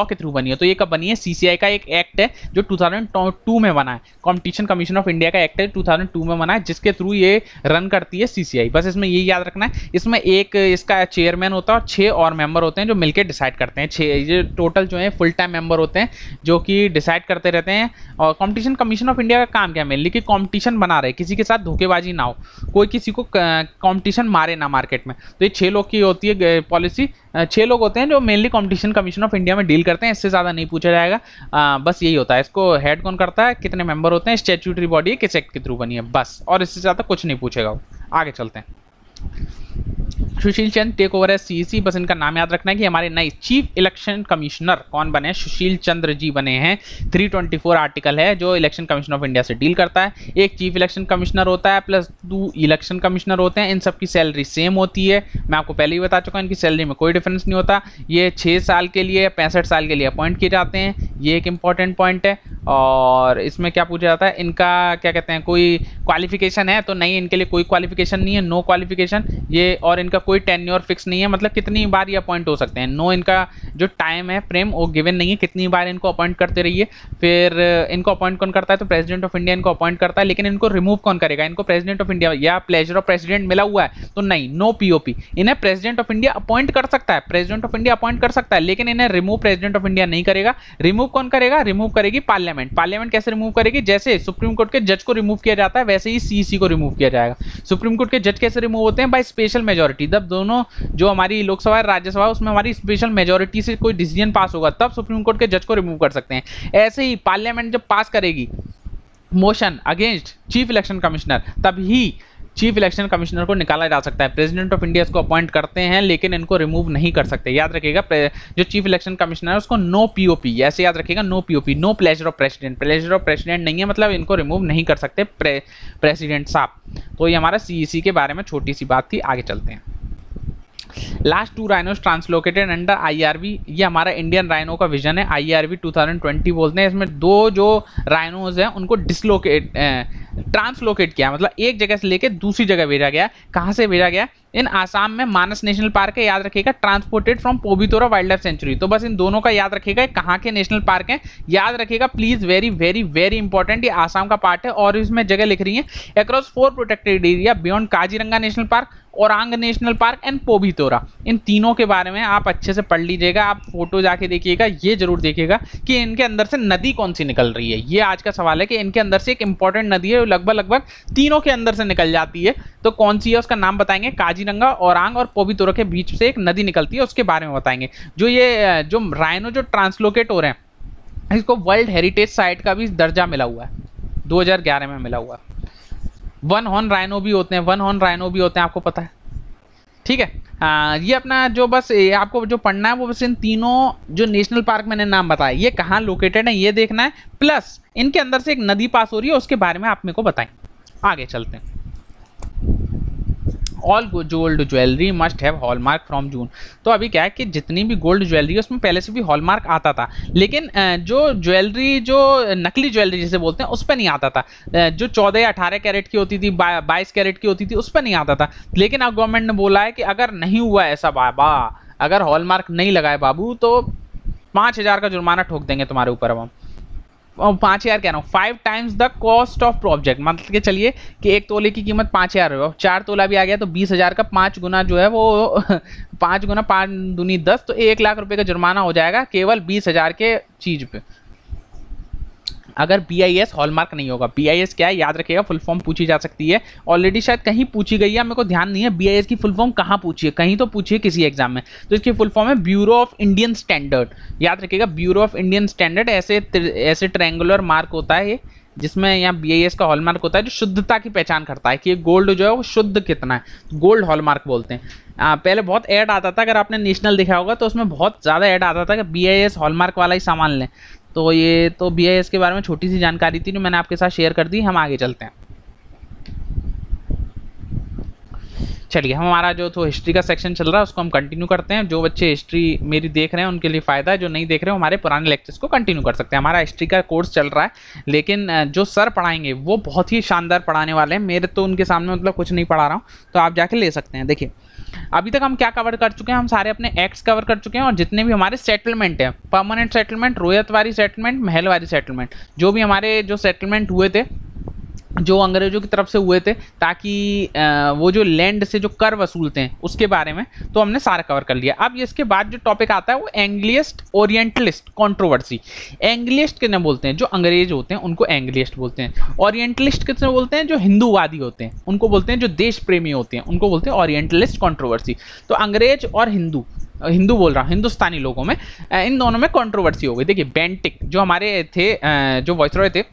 के थ्रू बनी है। तो ये कब बनी है? सीसीआई का एक एक्ट है जो 2002 में बना है, कंपटीशन कमीशन ऑफ इंडिया का एक्ट है 2002 में बना है, जिसके थ्रू ये रन करती है सीसीआई। बस इसमें ये याद रखना है, इसमें एक इसका चेयरमैन होता है और 6 और मेंबर होते हैं जो मिलकर डिसाइड करते हैं। 6 ये टोटल जो है फुल टाइम मेंबर होते हैं जो कि डिसाइड करते रहते हैं। और कंपटीशन कमीशन ऑफ इंडिया का काम क्या है? मेनली कि कंपटीशन बना रहे, किसी के साथ धोखेबाजी ना हो, कोई किसी को कंपटीशन मारे ना मार्केट में। तो ये 6 लोग की होती है पॉलिसी, 6 लोग होते हैं जो mainly competition commission of India में डील करते हैं। इससे ज़्यादा नहीं पूछा जाएगा, बस यही होता है। इसको हेड कौन करता है, कितने मेंबर होते हैं, स्टैट्यूटरी बॉडी है, किस एक्ट के थ्रू बनी है, बस। और इससे ज़्यादा कुछ नहीं पूछेगा। आगे चलते हैं। सुशील चंद्र टेक ओवर है सीईसी। बस इनका नाम याद रखना है कि हमारे नए चीफ इलेक्शन कमिश्नर कौन बने हैं, सुशील चंद्र जी बने हैं। 324 आर्टिकल है जो इलेक्शन कमीशन ऑफ इंडिया से डील करता है। एक चीफ इलेक्शन कमिश्नर होता है प्लस 2 इलेक्शन कमिश्नर होते हैं। इन सबकी सैलरी सेम होती है, मैं आपको पहले ही बता चुका हूं, इनकी सैलरी में कोई डिफरेंस नहीं होता। ये 6 साल के लिए 65 साल के लिए अपॉइंट किए जाते हैं, ये एक इंपॉर्टेंट पॉइंट है। और इसमें क्या पूछा जाता है, इनका क्या कहते हैं, कोई क्वालिफिकेशन है तो नहीं, इनके लिए कोई क्वालिफिकेशन नहीं है, नो क्वालिफिकेशन ये। और इनका कोई टेन्योर फिक्स नहीं है, मतलब कितनी बार ये अपॉइंट हो सकते हैं, नो। इनका जो टाइम है फ्रेम वो गिवन नहीं है, कितनी बार इनको अपॉइंट करते रहिए। फिर इनको अपॉइंट कौन करता है, तो प्रेसिडेंट ऑफ इंडिया इनको अपॉइंट करता है। लेकिन इनको रिमूव कौन करेगा, इनको प्रेसिडेंट ऑफ इंडिया या प्लेजर ऑफ प्रेसिडेंट मिला हुआ है तो नहीं, नो पीओपी। इन्हें प्रेसिडेंट ऑफ इंडिया अपॉइंट कर सकता है, प्रेसिडेंट ऑफ इंडिया अपॉइंट कर सकता है, लेकिन इन्हें रिमूव प्रेसिडेंट ऑफ इंडिया नहीं करेगा। रिमूव कौन करेगा, रिमूव करेगी पार्लियामेंट। पार्लियामेंट कैसे रिमूव करेगी, जैसे सुप्रीम कोर्ट के जज को रिमूव किया जाता है वैसे ही सीईसी को रिमूव किया जाएगा। सुप्रीम कोर्ट के जज कैसे रिमूव होते हैं, बाय स्पेशल मेजॉरिटी। जब दोनों जो हमारी लोकसभा और राज्यसभा उसमें हमारी स्पेशल मेजॉरिटी से कोई डिसीजन पास होगा तब सुप्रीम कोर्ट के जज को रिमूव कर सकते हैं। ऐसे ही पार्लियामेंट जब पास करेगी motion against chief election commissioner तभी चीफ इलेक्शन कमिश्नर को निकाला जा सकता है। प्रेसिडेंट ऑफ इंडिया इसको अपॉइंट करते हैं लेकिन इनको रिमूव नहीं कर सकते, याद रखिएगा। जो चीफ इलेक्शन कमिश्नर है उसको नो पीओपी, ऐसे याद रखिएगा, no POP, no pleasure of president. Pleasure of president नहीं है, मतलब इनको रिमूव नहीं कर सकते प्रेसिडेंट साहब। तो ये हमारा सीईसी के बारे में छोटी सी बात थी, आगे चलते हैं। Last 2 rhinos translocated under IRB, ये हमारा इंडियन राइनो का विजन है, आईआरबी 2020 बोलते हैं। इसमें 2 जो राइनोज हैं उनको ट्रांसलोकेट किया, मतलब एक जगह से लेके दूसरी जगह भेजा गया। कहाँ से भेजा गया, इन आसाम में मानस नेशनल पार्क है, याद रखिएगा, transported from Pobitora wild life sanctuary. तो बस इन दोनों का याद रखिएगा, कहाँ के नेशनल पार्क हैं याद रखिएगा please, very very very important. ये आसाम का पार्ट है और इसमें जगह लिख रही है across 4 protected area beyond Kaziranga national park, Orang national park and Pobitora. इन तीनों के बारे में आप अच्छे से पढ़ लीजिएगा, आप फोटो जाके देखिएगा, ये जरूर देखिएगा कि इनके अंदर से नदी कौन सी निकल रही है। ये आज का सवाल है कि इनके अंदर से एक इंपॉर्टेंट नदी है, लगभग तीनों के अंदर से निकल जाती है। तो कौन सी है उसका नाम बताएंगे, काजीरंगा, औरांग और पोबितोरा के बीच से एक नदी निकलती है, उसके बारे में बताएंगे। जो राइनो जो ट्रांसलोकेट हो रहे हैं इसको वर्ल्ड हेरिटेज साइट का भी दर्जा मिला हुआ है, 2011 में मिला हुआ है। 1 हॉर्न राइनो भी होते हैं, 1 हॉर्न राइनो भी होते हैं, आपको पता है, ठीक है। ये अपना जो बस आपको जो पढ़ना है वो बस इन तीनों जो नेशनल पार्क मैंने नाम बताया ये कहाँ लोकेटेड है ये देखना है, प्लस इनके अंदर से एक नदी पास हो रही है उसके बारे में आप मेरे को बताएं। आगे चलते हैं। All gold jewellery must have hallmark from June. तो अभी क्या है कि जितनी भी गोल्ड ज्वेलरी है उसमें पहले से भी हॉलमार्क आता था, लेकिन जो ज्वेलरी जो नकली ज्वेलरी जिसे बोलते हैं उस पर नहीं आता था। जो 14 या 18 कैरेट की होती थी, 22 कैरेट की होती थी, उस पर नहीं आता था। लेकिन अब गवर्नमेंट ने बोला है कि अगर नहीं हुआ ऐसा बाबा, अगर हॉलमार्क नहीं लगाए बाबू तो 5000 का जुर्माना ठोक देंगे तुम्हारे ऊपर। अब हम 5000 कह रहा हूँ, 5 times the cost of project, मतलब कि चलिए कि 1 तोले की कीमत 5000 है, 4 तोला भी आ गया तो 20000 का 5 गुना जो है वो 5 गुना 5 दूनी 10, तो 1 लाख रुपए का जुर्माना हो जाएगा केवल 20000 के चीज पे, अगर BIS हॉलमार्क नहीं होगा। BIS क्या है याद रखिएगा, फुल फॉर्म पूछी जा सकती है, ऑलरेडी शायद कहीं पूछी गई है, मेरे को ध्यान नहीं है BIS की फुल फॉर्म कहाँ पूछी है, कहीं तो पूछी है किसी एग्जाम में। तो इसकी फुल फॉर्म है ब्यूरो ऑफ इंडियन स्टैंडर्ड, याद रखिएगा ब्यूरो ऑफ इंडियन स्टैंडर्ड। ऐसे ट्रायंगुलर मार्क होता है ये, जिसमें यहाँ BIS का हॉलमार्क होता है जो शुद्धता की पहचान करता है कि गोल्ड जो है वो शुद्ध कितना है, गोल्ड हॉलमार्क बोलते हैं। पहले बहुत ऐड आता था, अगर आपने नेशनल देखा होगा तो उसमें बहुत ज़्यादा ऐड आता था कि BIS हॉलमार्क वाला ही सामान लें। तो ये तो BIS के बारे में छोटी सी जानकारी थी जो मैंने आपके साथ शेयर कर दी। हम आगे चलते हैं। चलिए, हमारा जो तो हिस्ट्री का सेक्शन चल रहा है उसको हम कंटिन्यू करते हैं। जो बच्चे हिस्ट्री मेरी देख रहे हैं उनके लिए फ़ायदा है, जो नहीं देख रहे हो हमारे पुराने लेक्चर्स को कंटिन्यू कर सकते हैं। हमारा हिस्ट्री का कोर्स चल रहा है, लेकिन जो सर पढ़ाएंगे वो बहुत ही शानदार पढ़ाने वाले हैं। मेरे तो उनके सामने मतलब कुछ नहीं पढ़ा रहा हूँ, तो आप जाके ले सकते हैं। देखिए, अभी तक हम क्या कवर कर चुके हैं, हम सारे अपने एक्ट्स कवर कर चुके हैं, और जितने भी हमारे सेटलमेंट हैं, permanent settlement, Ryotwari settlement, Mahalwari settlement, जो भी हमारे जो सेटलमेंट हुए थे जो अंग्रेजों की तरफ से हुए थे, ताकि वो जो लैंड से जो कर वसूलते हैं उसके बारे में, तो हमने सारा कवर कर लिया। अब इसके बाद जो टॉपिक आता है वो एंग्लिस्ट ओरिएंटलिस्ट कंट्रोवर्सी। एंग्लिस्ट किन्हें बोलते हैं, जो अंग्रेज होते हैं उनको एंग्लिस्ट बोलते हैं। ओरिएंटलिस्ट किसने बोलते हैं, जो हिंदूवादी होते हैं उनको बोलते हैं, जो देश प्रेमी होते हैं उनको बोलते हैं ओरिएंटलिस्ट कंट्रोवर्सी। तो अंग्रेज और हिंदू बोल रहा हूँ, हिंदुस्तानी लोगों में, इन दोनों में कंट्रोवर्सी हो गई। देखिए, बेंटिक जो हमारे थे, जो वाइसरॉय थे,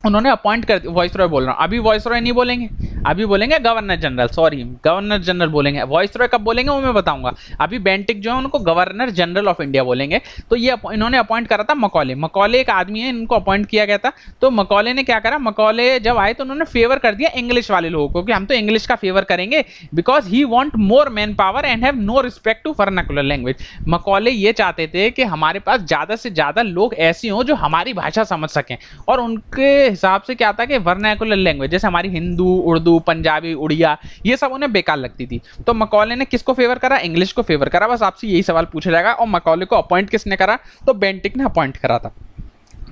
उन्होंने अपॉइंट कर, वॉइसरॉय बोल रहा हूँ, अभी वॉइसरॉय नहीं बोलेंगे, अभी बोलेंगे governor general, sorry governor general बोलेंगे। वॉइसरॉय कब बोलेंगे वो मैं बताऊंगा। अभी बेंटिक जो है उनको गवर्नर जनरल ऑफ इंडिया बोलेंगे। तो ये इन्होंने अपॉइंट करा था मकौले। मकौले एक आदमी है, इनको अपॉइंट किया गया था। तो मकौले ने क्या करा, मकौले जब आए तो उन्होंने फेवर कर दिया इंग्लिश वाले लोगों को कि हम तो इंग्लिश का फेवर करेंगे, because he want more man power and have no respect to vernacular language. Macaulay ये चाहते थे कि हमारे पास ज्यादा से ज्यादा लोग ऐसे हों जो हमारी भाषा समझ सकें, और उनके हिसाब से क्या था कि वर्नाकुलर लैंग्वेज जैसे हमारी हिंदू, उर्दू, पंजाबी, उड़िया, ये सब उन्हें बेकार लगती थी। तो मकौले ने किसको फेवर करा, इंग्लिश को फेवर करा। बस आपसे यही सवाल पूछा जाएगा। और मकौले को अपॉइंट किसने करा, तो बेंटिक ने अपॉइंट करा था।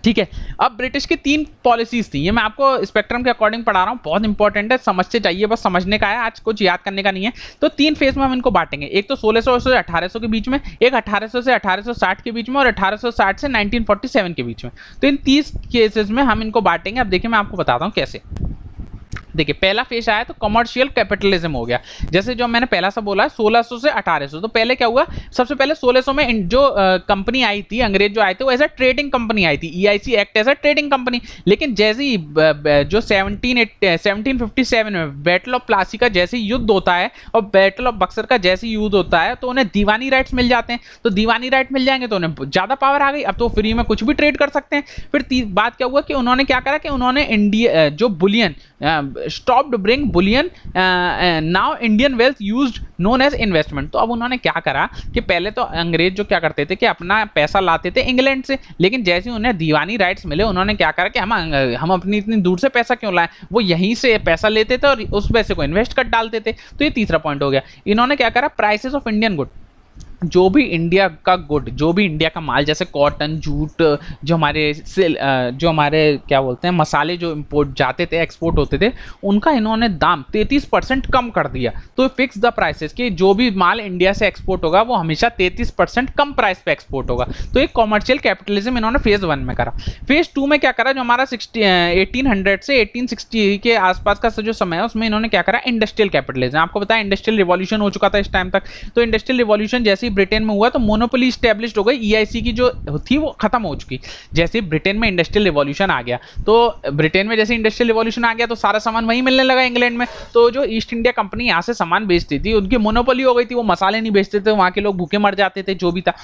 ठीक है, अब ब्रिटिश की 3 पॉलिसीज थी, ये मैं आपको स्पेक्ट्रम के अकॉर्डिंग पढ़ा रहा हूँ, बहुत इंपॉर्टेंट है, समझते चाहिए, बस समझने का है, आज कुछ याद करने का नहीं है। तो 3 फेज में हम इनको बांटेंगे। एक तो 1600 से 1800 के बीच में, एक 1800 से 1860 के बीच में, और 1860 से 1947 के बीच में। तो इन 30 केसेस में हम इनको बांटेंगे। अब देखिए मैं आपको बताता हूँ कैसे। देखिए पहला फेज आया तो कमर्शियल कैपिटलिज्म हो गया। जैसे जो मैंने पहला सा बोला 1600 से 1800, तो पहले क्या हुआ, सबसे पहले 1600 में जो कंपनी आई थी, अंग्रेज जो आए थे, वो एज अ ट्रेडिंग कंपनी आई थी। EIC act as a trading company. लेकिन जैसे ही जो 1757 में बैटल ऑफ प्लासी का जैसे युद्ध होता है और बैटल ऑफ बक्सर का जैसे युद्ध होता है, तो उन्हें दीवानी राइट्स मिल जाते हैं। तो दीवानी राइट मिल जाएंगे तो उन्हें ज्यादा पावर आ गई, अब तो फ्री में कुछ भी ट्रेड कर सकते हैं। फिर बात क्या हुआ कि उन्होंने क्या करा कि उन्होंने इंडिया जो Boolean stopped bring bullion now Indian wealth used known as investment। तो अब उन्होंने क्या करा कि पहले तो अंग्रेज जो क्या करते थे कि अपना पैसा लाते थे इंग्लैंड से, लेकिन जैसे उन्हें दीवानी राइट्स मिले, उन्होंने क्या करा कि हम अपनी इतनी दूर से पैसा क्यों लाएं, वो यहीं से पैसा लेते थे और उस पैसे को इन्वेस्ट कर डालते थे। तो ये तीसरा पॉइंट हो गया। इन्होंने क्या करा, प्राइसेस ऑफ इंडियन गुड, जो भी इंडिया का गुड, जो भी इंडिया का माल, जैसे कॉटन, जूट, जो हमारे क्या बोलते हैं मसाले जो इंपोर्ट जाते थे, एक्सपोर्ट होते थे, उनका इन्होंने दाम 33% कम कर दिया। तो फिक्स द प्राइसेस कि जो भी माल इंडिया से एक्सपोर्ट होगा वो हमेशा 33% कम प्राइस पे एक्सपोर्ट होगा। तो एक कॉमर्शियल कैपिटलिज्म इन्होंने फेज 1 में करा। फेज 2 में क्या करा, जो हमारा 1800 से 1860 के आसपास का जो समय है उसमें इन्होंने क्या करा, इंडस्ट्रियल कैपिटलिज्म। आपको पता है इंडस्ट्रियल रिवॉल्यूशन हो चुका था इस टाइम तक। तो इंडस्ट्रियल रिवॉल्यूशन जैसे ब्रिटेन में हुआ तो मोनोपोली स्टैब्लिश्ड हो गई, ईआईसी की जो थी वो खत्म हो चुकी। जैसे ब्रिटेन में इंडस्ट्रियल रिवॉल्यूशन आ गया, तो ब्रिटेन में जैसे इंडस्ट्रियल रिवॉल्यूशन आ गया तो सारा सामान वहीं मिलने लगा इंग्लैंड में। तो जो ईस्ट इंडिया कंपनी यहाँ से सामान बेचती थी, उनकी मोनोपोली हो गई थी, वो मसाले नहीं बेचते थे, वहाँ के लोग भूखे मर जाते थे, जो भी था,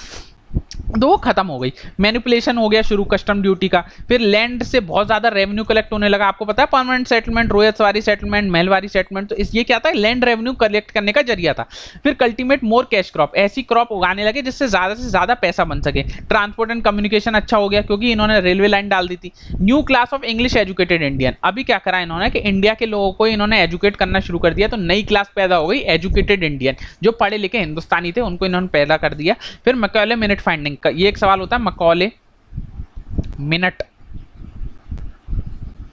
तो वो खत्म हो गई। मैनिपुलेशन हो गया शुरू कस्टम ड्यूटी का। फिर लैंड से बहुत ज्यादा रेवेन्यू कलेक्ट होने लगा। आपको पता है permanent settlement, Ryotwari settlement, Mahalwari settlement, तो ये क्या था, लैंड रेवेन्यू कलेक्ट करने का जरिया था। फिर कल्टीमेट मोर कैश क्रॉप, ऐसी क्रॉप उगाने लगे जिससे ज्यादा से ज्यादा पैसा बन सके। ट्रांसपोर्ट एंड कम्युनिकेशन अच्छा हो गया क्योंकि इन्होंने रेलवे लाइन डाल दी थी। New class of English educated Indian, अभी क्या करा इन्होंने कि इंडिया के लोगों को इन्होंने एजुकेट करना शुरू कर दिया, तो नई क्लास पैदा हो गई, एजुकेटेड इंडियन, जो पढ़े लिखे हिंदुस्तानी थे उनको इन्होंने पैदा कर दिया। फिर मकौले मिनट फाइंडिंग, ये एक सवाल होता है, मकौले मिनट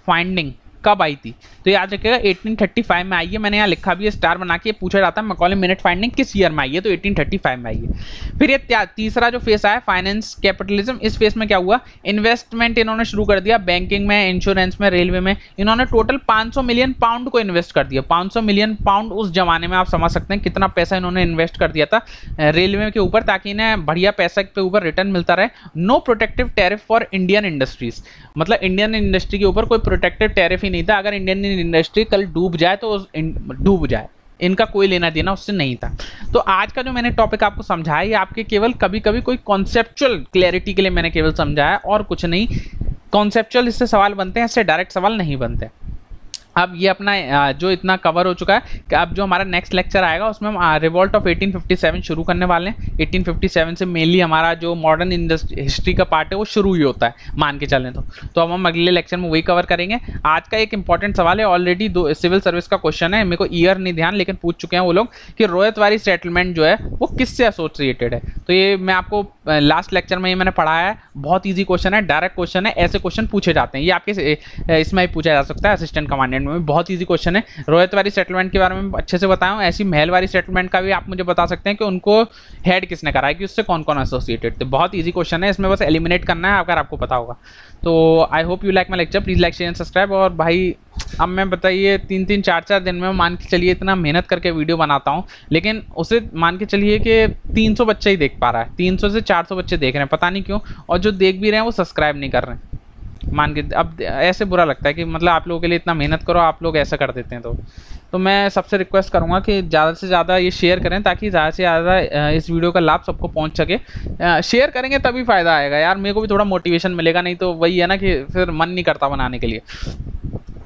फाइंडिंग कब आई थी, तो याद रखिएगा 1835 में आई है। मैंने यहाँ लिखा भी है स्टार बना के, पूछा जाता है मकौले मिनट फाइंडिंग किस ईयर में आई है, तो 1835 में आई है। फिर ये तीसरा जो फेस आया फाइनेंस कैपिटलिज्म, इस फेस में क्या हुआ, इन्वेस्टमेंट इन्होंने शुरू कर दिया, बैंकिंग में, इंश्योरेंस में, रेलवे में। इन्होंने टोटल 500 मिलियन पाउंड को इन्वेस्ट कर दिया। 500 मिलियन पाउंड उस जमाने में आप समझ सकते हैं कितना पैसा इन्होंने इन्वेस्ट कर दिया था रेलवे के ऊपर, ताकि इन्हें बढ़िया पैसा के ऊपर रिटर्न मिलता रहे। No protective tariff for Indian industries, मतलब इंडियन इंडस्ट्री के ऊपर कोई प्रोटेक्टिव टैरिफ ही नहीं था। अगर इंडियन इंडस्ट्री कल डूब जाए तो डूब जाए, इनका कोई लेना देना उससे नहीं था। तो आज का जो मैंने टॉपिक आपको समझाया, ये आपके केवल कभी कभी कोई कॉन्सेप्चुअल क्लैरिटी के लिए मैंने केवल समझाया और कुछ नहीं। कॉन्सेप्चुअल इससे सवाल बनते हैं, इससे डायरेक्ट सवाल नहीं बनते। अब ये अपना जो इतना कवर हो चुका है कि अब जो हमारा नेक्स्ट लेक्चर आएगा उसमें हम रिवॉल्ट ऑफ 1857 शुरू करने वाले हैं। 1857 से मेनली हमारा जो मॉडर्न हिस्ट्री का पार्ट है वो शुरू ही होता है, मान के चलें तो अब हम अगले लेक्चर में वही कवर करेंगे। आज का एक इंपॉर्टेंट सवाल है, ऑलरेडी सिविल सर्विस का क्वेश्चन है, मेरे को ईयर नहीं ध्यान, लेकिन पूछ चुके हैं वो लोग कि रोयतवारी सेटलमेंट जो है वो किससे एसोसिएटेड है। तो ये मैं आपको लास्ट लेक्चर में ही मैंने पढ़ाया है, बहुत ईजी क्वेश्चन है, डायरेक्ट क्वेश्चन है, ऐसे क्वेश्चन पूछे जाते हैं। ये आपके इसमें ही पूछा जा सकता है असिस्टेंट कमांडेंट में, बहुत इजी क्वेश्चन है। रोयतवारी सेटलमेंट के बारे में अच्छे से बताया हूं, ऐसी महलवारी सेटलमेंट का भी आप मुझे बता सकते हैं कि उनको हेड किसने करा है, कि उससे कौन कौन एसोसिएटेड थे। बहुत इजी क्वेश्चन है, इसमें बस एलिमिनेट करना है अगर आपको पता होगा। तो I hope you like my lecture, please like share and subscribe. और भाई अब मैं बताइए 3-3 4-4 दिन में मान के चलिए इतना मेहनत करके वीडियो बनाता हूँ, लेकिन उसे मान के चलिए कि 300 बच्चे ही देख पा रहा है, 300 से 400 बच्चे देख रहे हैं, पता नहीं क्यों, और जो देख भी रहे हैं वो सब्सक्राइब नहीं कर रहे हैं। मान के अब ऐसे बुरा लगता है कि मतलब आप लोगों के लिए इतना मेहनत करो, आप लोग ऐसा कर देते हैं। तो मैं सबसे रिक्वेस्ट करूंगा कि ज़्यादा से ज़्यादा ये शेयर करें, ताकि ज़्यादा से ज़्यादा इस वीडियो का लाभ सबको पहुंच सके। शेयर करेंगे तभी फ़ायदा आएगा यार, मेरे को भी थोड़ा मोटिवेशन मिलेगा, नहीं तो वही है ना कि फिर मन नहीं करता बनाने के लिए।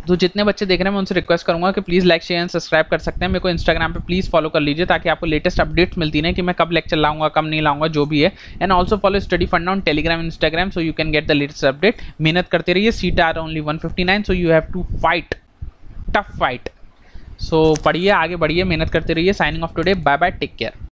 तो जितने बच्चे देख रहे हैं मैं उनसे रिक्वेस्ट करूंगा कि please like share and subscribe कर सकते हैं। मेरे को इंस्टाग्राम पे प्लीज़ फॉलो कर लीजिए, ताकि आपको लेटेस्ट अपडेट्स मिलती रहे कि मैं कब लेक्चर लाऊंगा, कब नहीं लाऊंगा, जो भी है। And also follow Study Funda on Telegram Instagram, so you can get the latest update. मेहनत करते रहिए, seat are only 159, so you have to fight, tough fight. So पढ़िए, आगे बढ़िए, मेहनत करते रहिए। Signing off today, bye bye, take care.